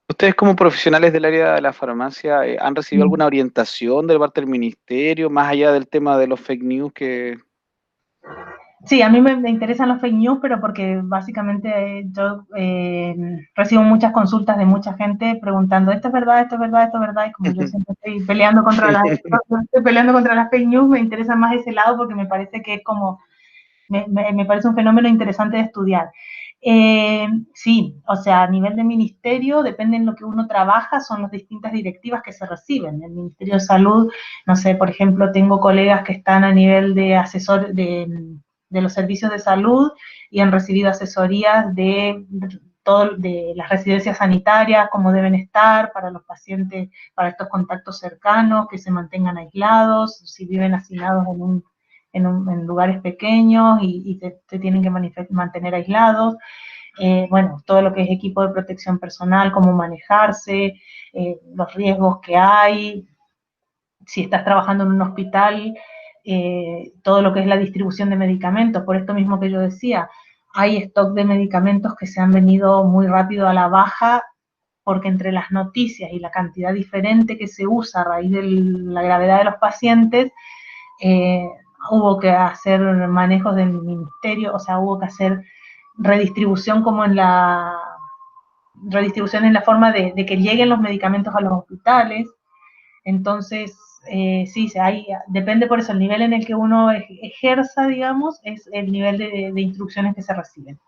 Speaker 2: ¿Ustedes como profesionales del área de la farmacia han recibido alguna orientación de parte del ministerio, más allá del tema de los fake news que...
Speaker 1: Sí, a mí me interesan los fake news, pero porque básicamente yo recibo muchas consultas de mucha gente preguntando, esto es verdad, esto es verdad, esto es verdad, y como yo siempre estoy peleando contra las fake news, me interesa más ese lado porque me parece que es como, me parece un fenómeno interesante de estudiar. Sí, o sea, a nivel de ministerio, depende en lo que uno trabaja, son las distintas directivas que se reciben. El Ministerio de Salud, no sé, por ejemplo, tengo colegas que están a nivel de asesor de los servicios de salud y han recibido asesorías de las residencias sanitarias, cómo deben estar para los pacientes, para estos contactos cercanos, que se mantengan aislados, si viven hacinados en lugares pequeños y se tienen que mantener aislados. Bueno, todo lo que es equipo de protección personal, cómo manejarse, los riesgos que hay, si estás trabajando en un hospital, todo lo que es la distribución de medicamentos, por esto mismo que yo decía, hay stock de medicamentos que se han venido muy rápido a la baja, porque entre las noticias y la cantidad diferente que se usa a raíz de la gravedad de los pacientes, hubo que hacer manejos del ministerio, o sea, hubo que hacer redistribución en la forma de que lleguen los medicamentos a los hospitales. Entonces, sí, depende por eso, el nivel en el que uno ejerza, digamos, es el nivel de instrucciones que se reciben.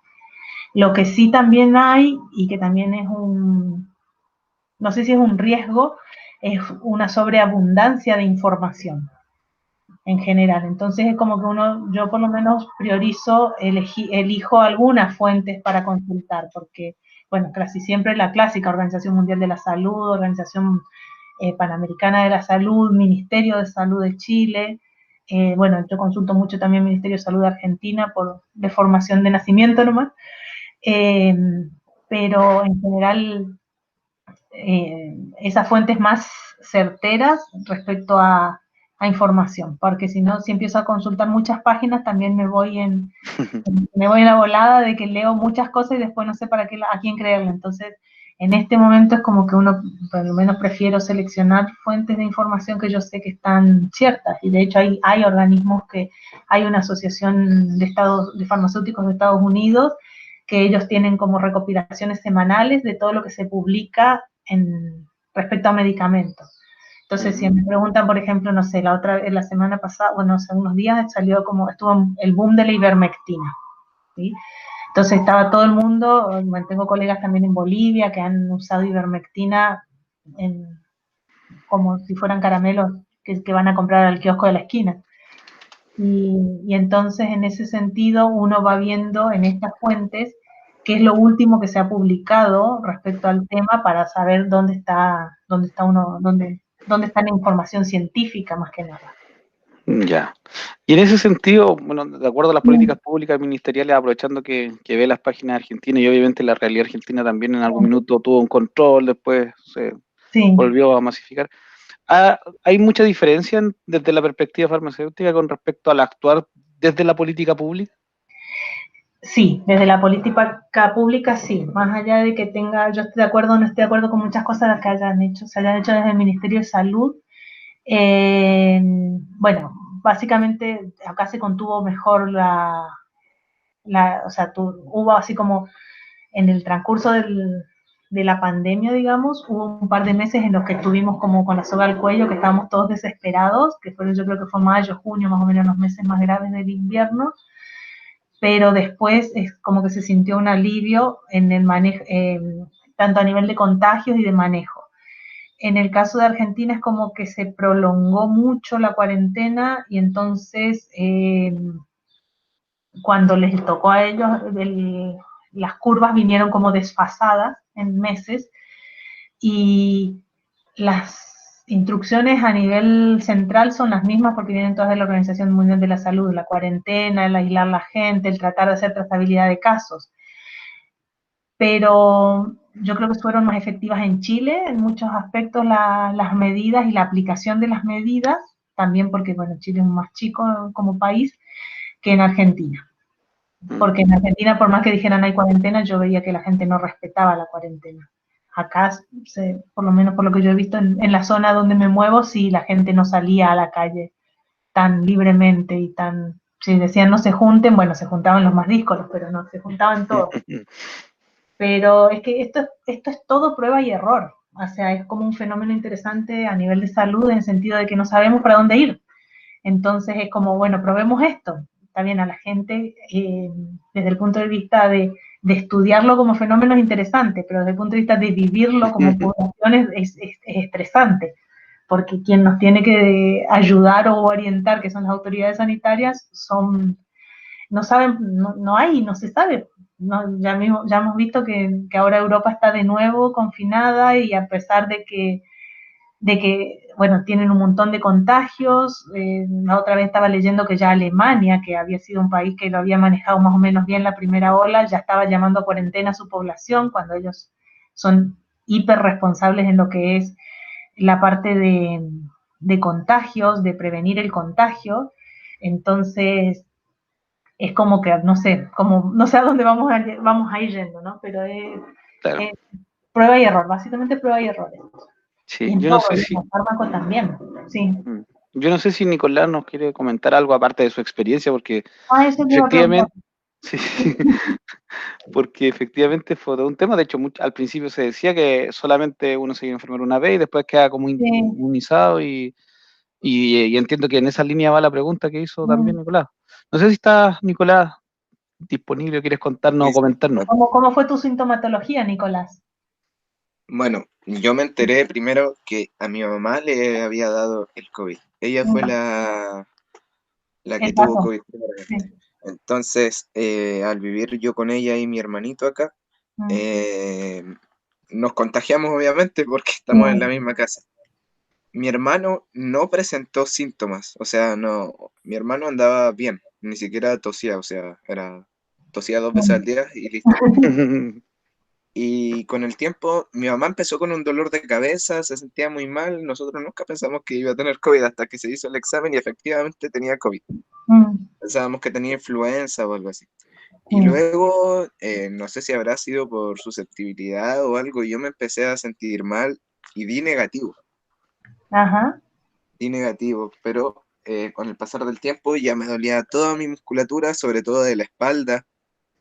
Speaker 1: Lo que sí también hay, y que también es no sé si es un riesgo, es una sobreabundancia de información en general. Entonces es como que yo por lo menos priorizo, elijo algunas fuentes para consultar, porque, bueno, casi siempre la clásica Organización Mundial de la Salud, Organización Panamericana de la Salud, Ministerio de Salud de Chile, bueno, yo consulto mucho también Ministerio de Salud de Argentina de formación de nacimiento nomás, pero en general esas fuentes más certeras respecto a información, porque si no, si empiezo a consultar muchas páginas, también me voy en la volada de que leo muchas cosas y después no sé a quién creerle. Entonces, en este momento es como que uno, por lo menos prefiero seleccionar fuentes de información que yo sé que están ciertas, y de hecho hay organismos hay una asociación de farmacéuticos de Estados Unidos, que ellos tienen como recopilaciones semanales de todo lo que se publica respecto a medicamentos. Entonces, si me preguntan, por ejemplo, no sé, la semana pasada, bueno, hace unos días estuvo el boom de la ivermectina, ¿sí? Entonces estaba todo el mundo, tengo colegas también en Bolivia que han usado ivermectina como si fueran caramelos que van a comprar al kiosco de la esquina. Y entonces, en ese sentido, uno va viendo en estas fuentes qué es lo último que se ha publicado respecto al tema para saber dónde está la información científica, más que nada.
Speaker 2: Ya. Y en ese sentido, bueno, de acuerdo a las políticas públicas ministeriales, aprovechando que ve las páginas argentinas, y obviamente la realidad argentina también en algún minuto tuvo un control, después se volvió a masificar. ¿Hay mucha diferencia desde la perspectiva farmacéutica con respecto al actuar desde la política pública?
Speaker 1: Sí, desde la política pública sí, más allá de que yo estoy de acuerdo o no estoy de acuerdo con muchas cosas que se hayan hecho desde el Ministerio de Salud. Bueno, básicamente acá se contuvo mejor o sea, hubo así como en el transcurso de la pandemia, digamos, hubo un par de meses en los que estuvimos como con la soga al cuello, que estábamos todos desesperados, yo creo que fue mayo, junio, más o menos los meses más graves del invierno, pero después es como que se sintió un alivio en el manejo, tanto a nivel de contagios y de manejo. En el caso de Argentina es como que se prolongó mucho la cuarentena y entonces cuando les tocó a ellos, las curvas vinieron como desfasadas en meses y las instrucciones a nivel central son las mismas porque vienen todas de la Organización Mundial de la Salud, la cuarentena, el aislar a la gente, el tratar de hacer trazabilidad de casos. Pero yo creo que fueron más efectivas en Chile, en muchos aspectos las medidas y la aplicación de las medidas, también porque, bueno, Chile es más chico como país que en Argentina. Porque en Argentina, por más que dijeran hay cuarentena, yo veía que la gente no respetaba la cuarentena. Acá, por lo menos por lo que yo he visto en la zona donde me muevo, sí, la gente no salía a la calle tan libremente y si decían no se junten, bueno, se juntaban los más díscolos, pero no, se juntaban todos. Pero es que esto es todo prueba y error. O sea, es como un fenómeno interesante a nivel de salud en el sentido de que no sabemos para dónde ir. Entonces es como, bueno, probemos esto. Está bien, a la gente, desde el punto de vista de estudiarlo como fenómeno es interesante, pero desde el punto de vista de vivirlo como población es estresante, porque quien nos tiene que ayudar o orientar, que son las autoridades sanitarias, no saben, no se sabe. No, ya hemos visto que ahora Europa está de nuevo confinada y a pesar de que bueno, tienen un montón de contagios. La otra vez estaba leyendo que ya Alemania, que había sido un país que lo había manejado más o menos bien la primera ola, ya estaba llamando a cuarentena a su población, cuando ellos son hiper responsables en lo que es la parte de contagios, de prevenir el contagio. Entonces, es como que, no sé a dónde vamos a ir yendo, ¿no? Pero
Speaker 2: Claro.
Speaker 1: es prueba y error, básicamente prueba y error.
Speaker 2: Sí,
Speaker 1: Y en
Speaker 2: yo no
Speaker 1: todo,
Speaker 2: sé
Speaker 1: en
Speaker 2: si,
Speaker 1: los fármacos también, sí.
Speaker 2: yo no sé si Nicolás nos quiere comentar algo aparte de su experiencia, porque
Speaker 1: Eso te iba a preguntar.
Speaker 2: efectivamente, sí, porque efectivamente fue todo un tema. De hecho, al principio se decía que solamente uno se iba a enfermar una vez y después queda como
Speaker 1: Sí.
Speaker 2: inmunizado y entiendo que en esa línea va la pregunta que hizo también
Speaker 1: Mm.
Speaker 2: Nicolás. No sé si está, Nicolás, disponible, quieres contarnos o comentarnos.
Speaker 1: ¿Cómo fue tu sintomatología, Nicolás?
Speaker 3: Bueno, yo me enteré primero que a mi mamá le había dado el COVID. Ella fue la que
Speaker 1: El
Speaker 3: tuvo
Speaker 1: caso.
Speaker 3: COVID
Speaker 1: Sí.
Speaker 3: primeramente. Entonces, al vivir yo con ella y mi hermanito acá, eh, nos contagiamos obviamente porque estamos en la misma casa. Mi hermano no presentó síntomas, o sea, no, mi hermano andaba bien, ni siquiera tosía, o sea, tosía 2 veces al día y listo. Y con el tiempo, mi mamá empezó con un dolor de cabeza, se sentía muy mal, nosotros nunca pensamos que iba a tener COVID hasta que se hizo el examen y efectivamente tenía COVID. Pensábamos que tenía influenza o algo así. Y luego, no sé si habrá sido por susceptibilidad o algo, yo me empecé a sentir mal y di negativo.
Speaker 1: Ajá.
Speaker 3: Di negativo, pero con el pasar del tiempo ya me dolía toda mi musculatura, sobre todo de la espalda,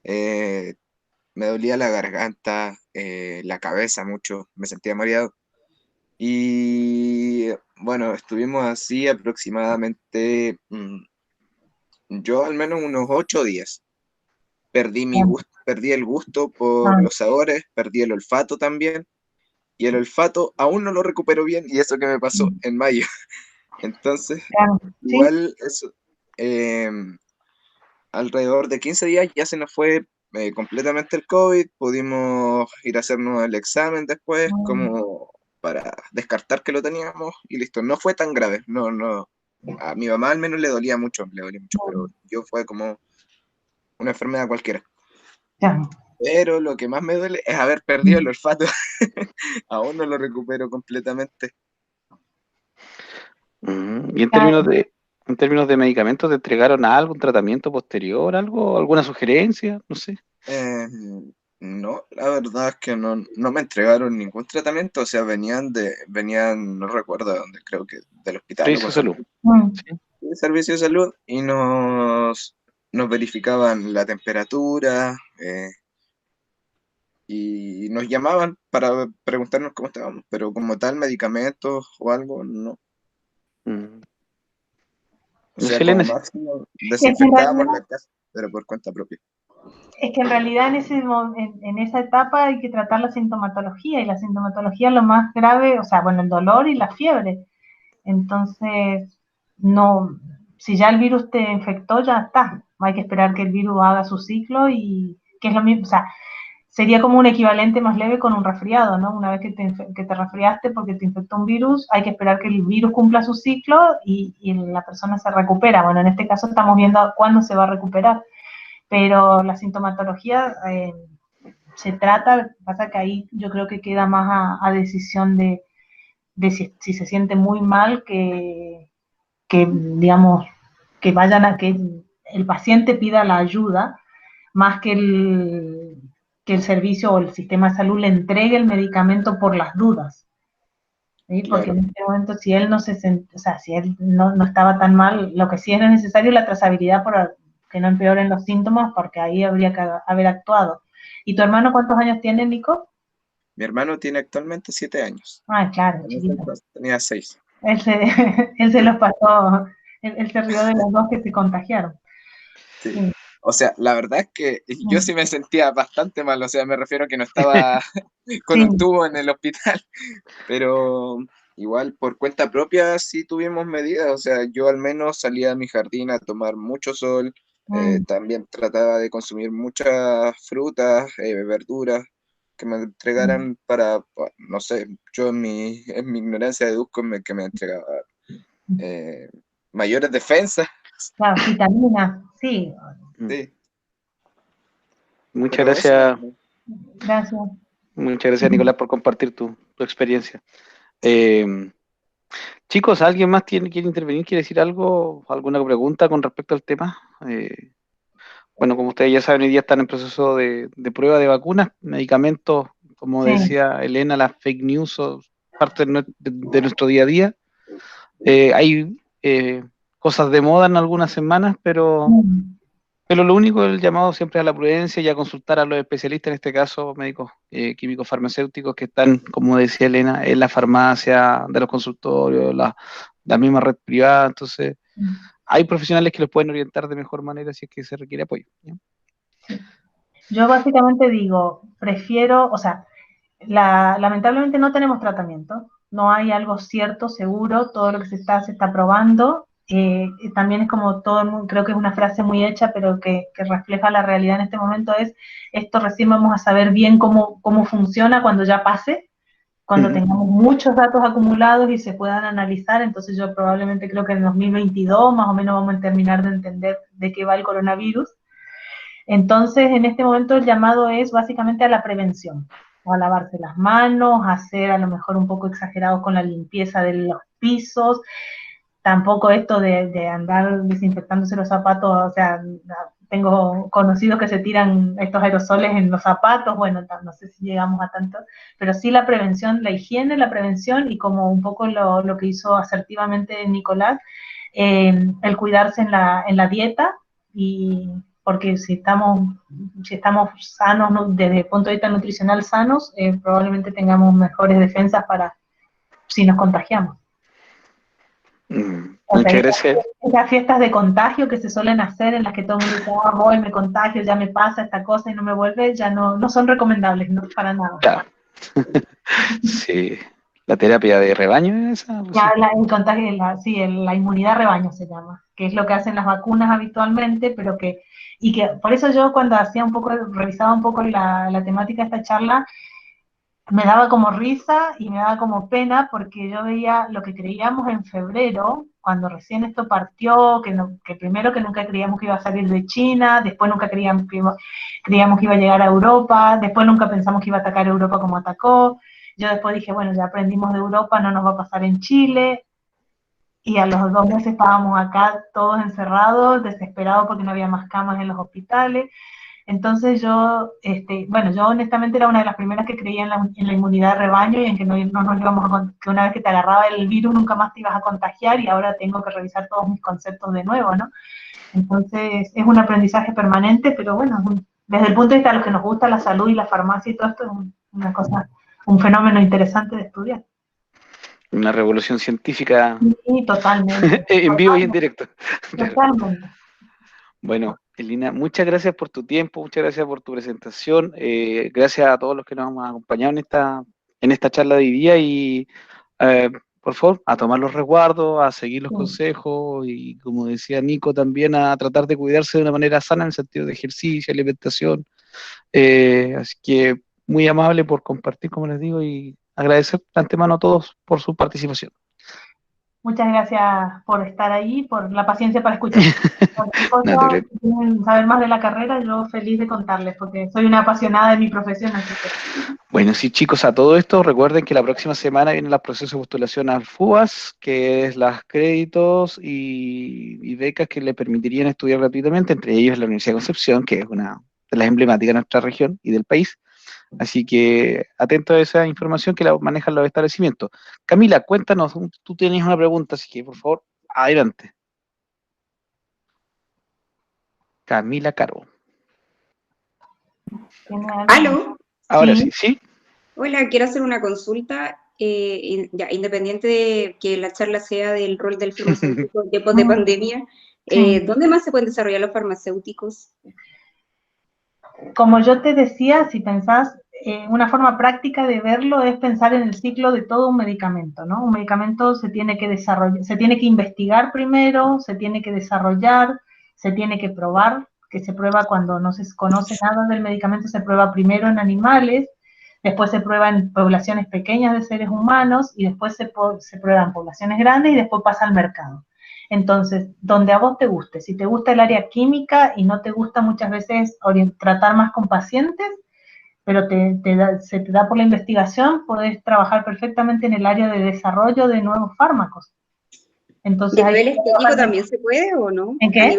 Speaker 3: me dolía la garganta, la cabeza mucho, me sentía mareado. Y bueno, estuvimos así aproximadamente, yo al menos unos 8 días. Perdí el gusto por los sabores, perdí el olfato también, y el olfato aún no lo recupero bien, y eso que me pasó en mayo. Entonces,
Speaker 1: Claro. Sí.
Speaker 3: igual eso, alrededor de 15 días ya se nos fue completamente el COVID, pudimos ir a hacernos el examen después, como para descartar que lo teníamos, y listo, no fue tan grave, no, a mi mamá al menos le dolía mucho, pero yo fue como una enfermedad cualquiera.
Speaker 1: Ya.
Speaker 3: Pero lo que más me duele es haber perdido el olfato. Aún no lo recupero completamente.
Speaker 2: Y en términos de medicamentos, ¿te entregaron algo, un tratamiento posterior, algo, alguna sugerencia? No sé.
Speaker 3: Eh, no, la verdad es que no me entregaron ningún tratamiento. O sea, no recuerdo de dónde, creo que del hospital o
Speaker 2: Servicio de
Speaker 3: cosas
Speaker 2: salud.
Speaker 1: Mm.
Speaker 2: Sí.
Speaker 3: del servicio de salud, y nos verificaban la temperatura, y nos llamaban para preguntarnos cómo estábamos, pero como tal, medicamentos o algo, no.
Speaker 2: Mm.
Speaker 3: O
Speaker 2: No
Speaker 3: sea,
Speaker 2: sé, Elena,
Speaker 3: como máximo
Speaker 1: Es que en
Speaker 3: desinfectábamos
Speaker 1: realidad,
Speaker 3: la casa, pero por cuenta propia.
Speaker 1: en esa etapa hay que tratar la sintomatología, y la sintomatología lo más grave, o sea, bueno, el dolor y la fiebre. Entonces, no, si ya el virus te infectó, ya está. Hay que esperar que el virus haga su ciclo, y que es lo mismo, o sea, sería como un equivalente más leve con un resfriado, ¿no? Una vez que te resfriaste porque te infectó un virus, hay que esperar que el virus cumpla su ciclo y la persona se recupera. Bueno, en este caso estamos viendo cuándo se va a recuperar, pero la sintomatología se trata, pasa que ahí yo creo que queda más a decisión de si se siente muy mal, digamos, que vayan que el paciente pida la ayuda, más que el servicio o el sistema de salud le entregue el medicamento por las dudas. ¿Sí? Porque
Speaker 3: Claro.
Speaker 1: en este momento, si él no o sea, si él no estaba tan mal, lo que sí era necesario es la trazabilidad para que no empeoren los síntomas, porque ahí habría que haber actuado. ¿Y tu hermano cuántos años tiene, Nico?
Speaker 3: Mi hermano tiene actualmente 7 años.
Speaker 1: Ah, claro,
Speaker 3: En ese
Speaker 1: chiquito.
Speaker 3: entonces tenía 6.
Speaker 1: Él se, él se los pasó, él se rió de los dos que se contagiaron.
Speaker 3: Sí.
Speaker 1: Sí.
Speaker 3: O sea, la verdad es que yo sí me sentía bastante mal, o sea, me refiero a que no estaba con un
Speaker 1: Sí,
Speaker 3: tubo en el hospital, pero igual por cuenta propia sí tuvimos medidas, o sea, yo al menos salía a mi jardín a tomar mucho sol, también trataba de consumir muchas frutas, verduras que me entregaran para, no sé, yo en mi ignorancia deduzco que me entregaba eh, mayores defensas,
Speaker 1: claro, vitaminas, sí,
Speaker 3: sí,
Speaker 2: Muchas
Speaker 3: pero eso,
Speaker 1: gracias.
Speaker 2: Nicolás, por compartir tu experiencia. Eh, Chicos, ¿alguien más quiere intervenir? ¿Quiere decir algo? ¿Alguna pregunta con respecto al tema? Bueno, como ustedes ya saben, hoy día están en proceso de prueba de vacunas, medicamentos, como
Speaker 1: Sí,
Speaker 2: decía Elena, las fake news son parte de nuestro día a día. Hay cosas de moda en algunas semanas, pero lo único, el llamado siempre a la prudencia y a consultar a los especialistas, en este caso médicos químicos farmacéuticos que están, como decía Elena, en la farmacia, de los consultorios, la misma red privada. Entonces, hay profesionales que los pueden orientar de mejor manera si es que se requiere apoyo, ¿ya?
Speaker 1: sí. Yo básicamente digo, prefiero, o sea, lamentablemente no tenemos tratamiento, no hay algo cierto, seguro, todo lo que se está probando. También es como todo el mundo, creo que es una frase muy hecha, pero que refleja la realidad en este momento, es esto recién vamos a saber bien cómo funciona cuando ya pase, cuando tengamos muchos datos acumulados y se puedan analizar. Entonces yo probablemente creo que en 2022 más o menos vamos a terminar de entender de qué va el coronavirus. Entonces, en este momento el llamado es básicamente a la prevención, a lavarse las manos, a ser a lo mejor un poco exagerado con la limpieza de los pisos, tampoco esto de andar desinfectándose los zapatos, o sea, tengo conocidos que se tiran estos aerosoles en los zapatos, bueno, no sé si llegamos a tanto, pero sí la prevención, la higiene, la prevención y como un poco lo que hizo asertivamente Nicolás, el cuidarse en la dieta y porque si estamos sanos, desde el punto de vista nutricional sanos, probablemente tengamos mejores defensas para si nos contagiamos. O sea,
Speaker 2: Muchas gracias.
Speaker 1: esas fiestas de contagio que se suelen hacer en las que todo el mundo dice, voy, me contagio, ya me pasa esta cosa y no me vuelve, ya no son recomendables, no para nada.
Speaker 2: Ya. Sí, la terapia de rebaño es esa, pues
Speaker 1: Ya
Speaker 2: sí.
Speaker 1: el contagio, sí, la inmunidad rebaño se llama, que es lo que hacen las vacunas habitualmente, pero y que por eso yo cuando hacía un poco, revisaba un poco la temática de esta charla, me daba como risa y me daba como pena porque yo veía lo que creíamos en febrero, cuando recién esto partió, que primero que nunca creíamos que iba a salir de China, después nunca creíamos que iba a llegar a Europa, después nunca pensamos que iba a atacar a Europa como atacó. Yo después dije, bueno, ya aprendimos de Europa, no nos va a pasar en Chile. Y a los 2 meses estábamos acá todos encerrados, desesperados porque no había más camas en los hospitales. Entonces bueno, yo honestamente era una de las primeras que creía en la inmunidad de rebaño y en que no nos íbamos que una vez que te agarraba el virus nunca más te ibas a contagiar y ahora tengo que revisar todos mis conceptos de nuevo, ¿no? Entonces es un aprendizaje permanente, pero bueno, desde el punto de vista de los que nos gusta la salud y la farmacia y todo esto es una cosa, un fenómeno interesante de estudiar.
Speaker 2: Una revolución científica
Speaker 1: Sí, totalmente,
Speaker 2: en vivo y en directo. Claro.
Speaker 1: totalmente.
Speaker 2: Bueno, Elina, muchas gracias por tu tiempo, muchas gracias por tu presentación, gracias a todos los que nos han acompañado en esta charla de hoy día y por favor, a tomar los resguardos, a seguir los
Speaker 1: Sí.
Speaker 2: consejos y como decía Nico también a tratar de cuidarse de una manera sana en el sentido de ejercicio, alimentación. Así que muy amable por compartir, como les digo, y agradecer de antemano a todos por su participación.
Speaker 1: Muchas gracias por estar ahí, por la paciencia para escuchar. Cualquier
Speaker 2: Nada, te
Speaker 1: cosa,
Speaker 2: creo.
Speaker 1: si quieren saber más de la carrera, yo feliz de contarles, porque soy una apasionada de mi profesión, así que
Speaker 2: Bueno, sí, chicos, a todo esto, recuerden que la próxima semana vienen los procesos de postulación al FUAS, que es los créditos y becas que le permitirían estudiar gratuitamente, entre ellos la Universidad de Concepción, que es una de las emblemáticas de nuestra región y del país. Así que atento a esa información que la manejan los establecimientos. Camila, cuéntanos, tú tenías una pregunta, así que por favor, adelante. Camila Caro.
Speaker 1: tiene algo.
Speaker 4: ¿Aló?
Speaker 2: Ahora sí,
Speaker 1: Sí,
Speaker 2: ¿sí?
Speaker 4: Hola, quiero hacer una consulta, independiente de que la charla sea del rol del farmacéutico en tiempos de pandemia.
Speaker 1: Sí.
Speaker 4: ¿Dónde más se pueden desarrollar los farmacéuticos?
Speaker 1: Como yo te decía, si pensás, una forma práctica de verlo es pensar en el ciclo de todo un medicamento, ¿no? Un medicamento se tiene que desarrollar, se tiene que investigar primero, se tiene que desarrollar, se tiene que probar, que se prueba cuando no se conoce nada del medicamento, se prueba primero en animales, después se prueba en poblaciones pequeñas de seres humanos y después se prueba en poblaciones grandes y después pasa al mercado. Entonces, donde a vos te guste, si te gusta el área química y no te gusta muchas veces tratar más con pacientes, pero se te da por la investigación, podés trabajar perfectamente en el área de desarrollo de nuevos fármacos.
Speaker 4: ¿Y
Speaker 1: Entonces,
Speaker 4: a
Speaker 1: hay
Speaker 4: nivel
Speaker 1: que
Speaker 4: estético
Speaker 1: trabajar
Speaker 4: también se puede o no?
Speaker 1: ¿En qué?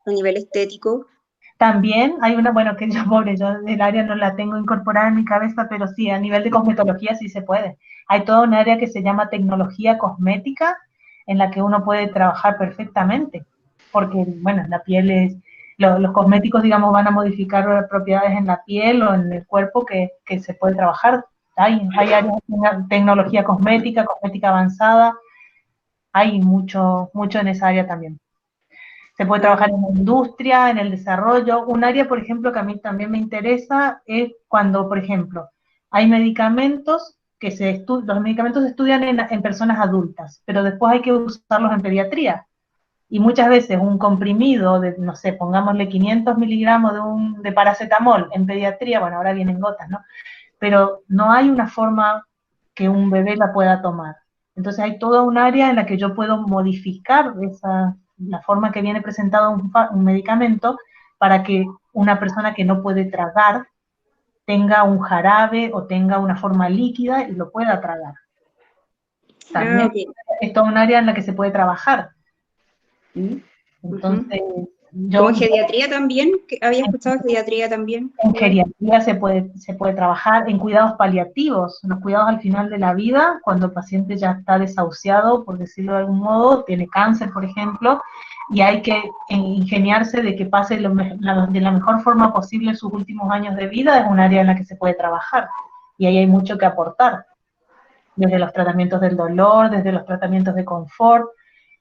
Speaker 4: A nivel estético.
Speaker 1: También hay una, bueno, que yo, pobre, yo del área no la tengo incorporada en mi cabeza, pero sí, a nivel de cosmetología sí se puede. Hay toda un área que se llama tecnología cosmética, en la que uno puede trabajar perfectamente, porque, bueno, la piel es, los cosméticos, digamos, van a modificar propiedades en la piel o en el cuerpo que se puede trabajar. Hay áreas de tecnología cosmética, cosmética avanzada, hay mucho, mucho en esa área también. Se puede trabajar en la industria, en el desarrollo. Un área, por ejemplo, que a mí también me interesa es cuando, por ejemplo, hay medicamentos que los medicamentos se estudian en personas adultas, pero después hay que usarlos en pediatría. Y muchas veces un comprimido de, no sé, pongámosle 500 miligramos de paracetamol en pediatría, bueno, ahora vienen gotas, ¿no? Pero no hay una forma que un bebé la pueda tomar. Entonces hay toda un área en la que yo puedo modificar la forma que viene presentado un medicamento para que una persona que no puede tragar tenga un jarabe o tenga una forma líquida y lo pueda tragar. También
Speaker 4: Okay.
Speaker 1: es toda un área en la que se puede trabajar. ¿Sí? Entonces,
Speaker 4: ¿Como en geriatría también? Había escuchado geriatría también.
Speaker 1: En geriatría se puede trabajar, en cuidados paliativos, los cuidados al final de la vida, cuando el paciente ya está desahuciado, por decirlo de algún modo, tiene cáncer, por ejemplo, y hay que ingeniarse de que pase de la mejor forma posible sus últimos años de vida, es un área en la que se puede trabajar, y ahí hay mucho que aportar, desde los tratamientos del dolor, desde los tratamientos de confort,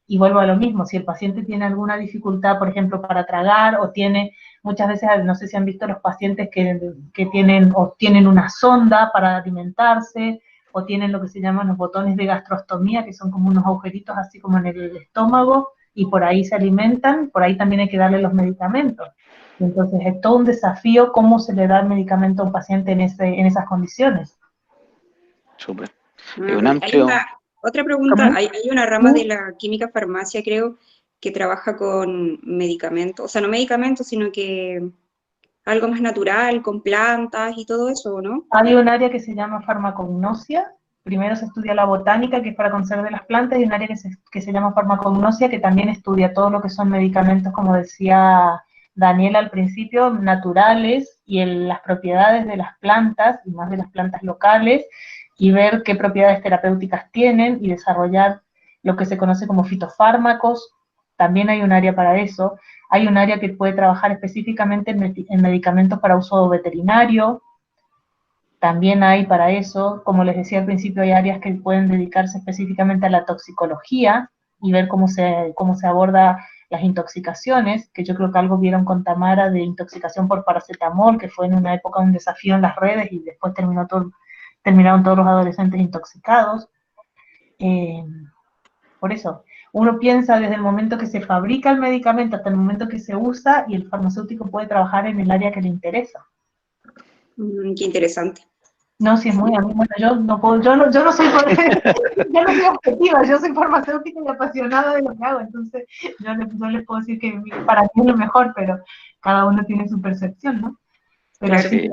Speaker 1: y vuelvo a lo mismo, si el paciente tiene alguna dificultad, por ejemplo, para tragar, o tiene, muchas veces, no sé si han visto los pacientes que tienen una sonda para alimentarse, o tienen lo que se llaman los botones de gastrostomía, que son como unos agujeritos así como en el estómago, y por ahí se alimentan, por ahí también hay que darle los medicamentos. Entonces es todo un desafío cómo se le da el medicamento a un paciente en esas condiciones.
Speaker 2: Súper. Es un amplio...
Speaker 4: Otra pregunta, hay una rama de la química farmacia, creo, que trabaja con medicamentos, o sea, no medicamentos, sino que algo más natural, con plantas y todo eso, ¿no?
Speaker 1: Hay un área que se llama farmacognosia. Primero se estudia la botánica, que es para conocer de las plantas, y un área que se llama farmacognosia, que también estudia todo lo que son medicamentos, como decía Daniela al principio, naturales, y las propiedades de las plantas, y más de las plantas locales, y ver qué propiedades terapéuticas tienen, y desarrollar lo que se conoce como fitofármacos. También hay un área para eso. Hay un área que puede trabajar específicamente en medicamentos para uso veterinario. También hay para eso, como les decía al principio, hay áreas que pueden dedicarse específicamente a la toxicología y ver cómo se aborda las intoxicaciones, que yo creo que algo vieron con Tamara de intoxicación por paracetamol, que fue en una época un desafío en las redes y después terminaron todos los adolescentes intoxicados. Por eso, uno piensa desde el momento que se fabrica el medicamento hasta el momento que se usa, y el farmacéutico puede trabajar en el área que le interesa.
Speaker 4: Qué interesante.
Speaker 1: No, sí, es muy, bueno, yo no puedo, yo no soy, yo no soy objetiva, yo soy farmacéutica y apasionada de lo que hago, entonces yo les puedo decir que para mí es lo mejor, pero cada uno tiene su percepción, ¿no? Pero
Speaker 4: Claro.
Speaker 1: sí,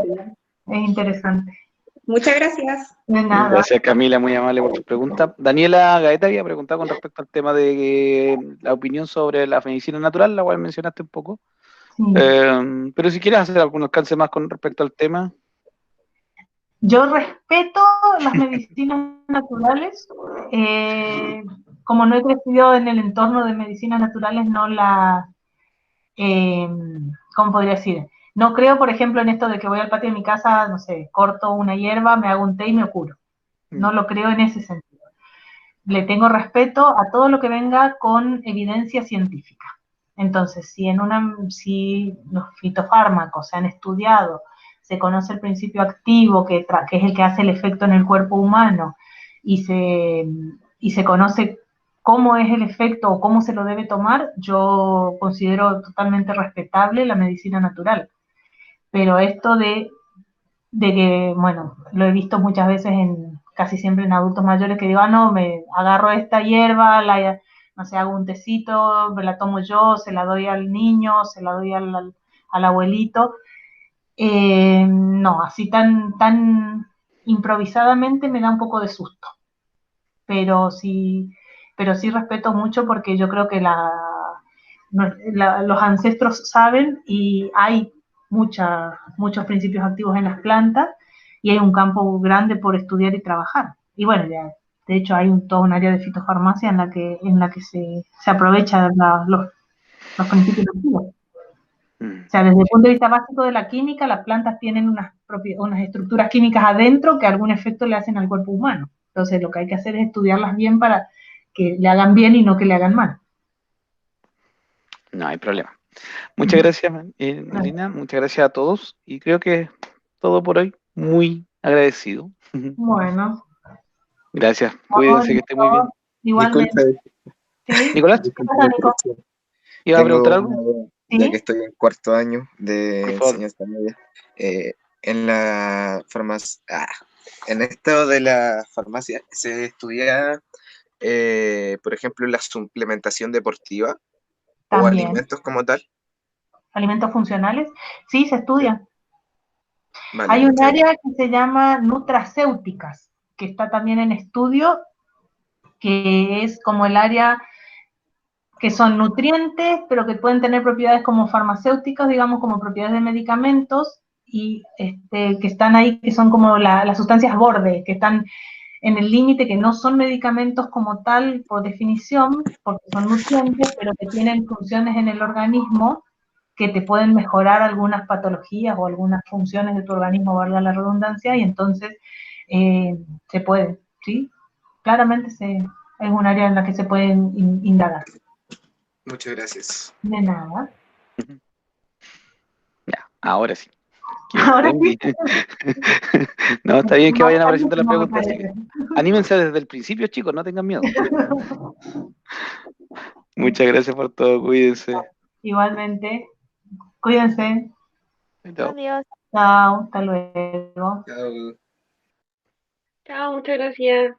Speaker 1: es interesante.
Speaker 4: Muchas gracias.
Speaker 1: De nada.
Speaker 2: Gracias, Camila, muy amable por tu pregunta. Daniela Gaeta había preguntado con respecto al tema de la opinión sobre la medicina natural, la cual mencionaste un poco.
Speaker 1: Sí.
Speaker 2: Pero si quieres hacer algún alcance más con respecto al tema.
Speaker 1: Yo respeto las medicinas naturales, como no he crecido en el entorno de medicinas naturales, no las, ¿cómo podría decir? No creo, por ejemplo, en esto de que voy al patio de mi casa, no sé, corto una hierba, me hago un té y me curo. No lo creo en ese sentido. Le tengo respeto a todo lo que venga con evidencia científica. Entonces, si los fitofármacos se han estudiado, se conoce el principio activo, que es el que hace el efecto en el cuerpo humano, y se conoce cómo es el efecto o cómo se lo debe tomar, yo considero totalmente respetable la medicina natural. Pero esto de que, bueno, lo he visto muchas veces casi siempre en adultos mayores que digo, no, me agarro esta hierba, no sé, hago un tecito, me la tomo yo, se la doy al niño, se la doy al abuelito. No, así tan improvisadamente me da un poco de susto. Pero sí, pero sí respeto mucho porque yo creo que los ancestros saben y hay muchos principios activos en las plantas y hay un campo grande por estudiar y trabajar. Y bueno, ya, de hecho hay todo un área de fitofarmacia en la que se aprovechan los principios activos. O sea, desde el punto de vista básico de la química, las plantas tienen unas estructuras químicas adentro que algún efecto le hacen al cuerpo humano. Entonces, lo que hay que hacer es estudiarlas bien para que le hagan bien y no que le hagan mal.
Speaker 2: No hay problema. Muchas gracias, Melina. Muchas gracias a todos. Y creo que todo por hoy. Muy agradecido.
Speaker 1: Bueno.
Speaker 2: Gracias. Cuídense, que esté muy bien.
Speaker 1: Igualmente. ¿Sí?
Speaker 2: Nicolás, ¿iba a preguntar algo?
Speaker 3: Ya que estoy en cuarto año de
Speaker 2: Por favor.
Speaker 3: enseñanza media, en la farmacia, en esto de la farmacia se estudia, por ejemplo, la suplementación deportiva o
Speaker 1: También.
Speaker 3: alimentos como tal.
Speaker 1: ¿Alimentos funcionales? Sí, se estudia.
Speaker 3: Vale,
Speaker 1: Hay un área que se llama nutracéuticas, que está también en estudio, que es como el área que son nutrientes, pero que pueden tener propiedades como farmacéuticas, digamos, como propiedades de medicamentos, y que están ahí, que son como las sustancias borde, que están en el límite, que no son medicamentos como tal, por definición, porque son nutrientes, pero que tienen funciones en el organismo que te pueden mejorar algunas patologías o algunas funciones de tu organismo, valga la redundancia, y entonces se puede, ¿sí? Claramente es un área en la que se pueden indagar.
Speaker 3: Muchas gracias.
Speaker 1: De nada.
Speaker 2: Ya, ahora sí.
Speaker 1: Ahora sí.
Speaker 2: No, está bien que vayan apareciendo las preguntas, así que anímense desde el principio, chicos, no tengan miedo. Muchas gracias por todo, cuídense.
Speaker 1: Igualmente, cuídense.
Speaker 2: Chao.
Speaker 5: Adiós.
Speaker 1: Chao, hasta luego.
Speaker 3: Chao.
Speaker 5: Chao, muchas gracias.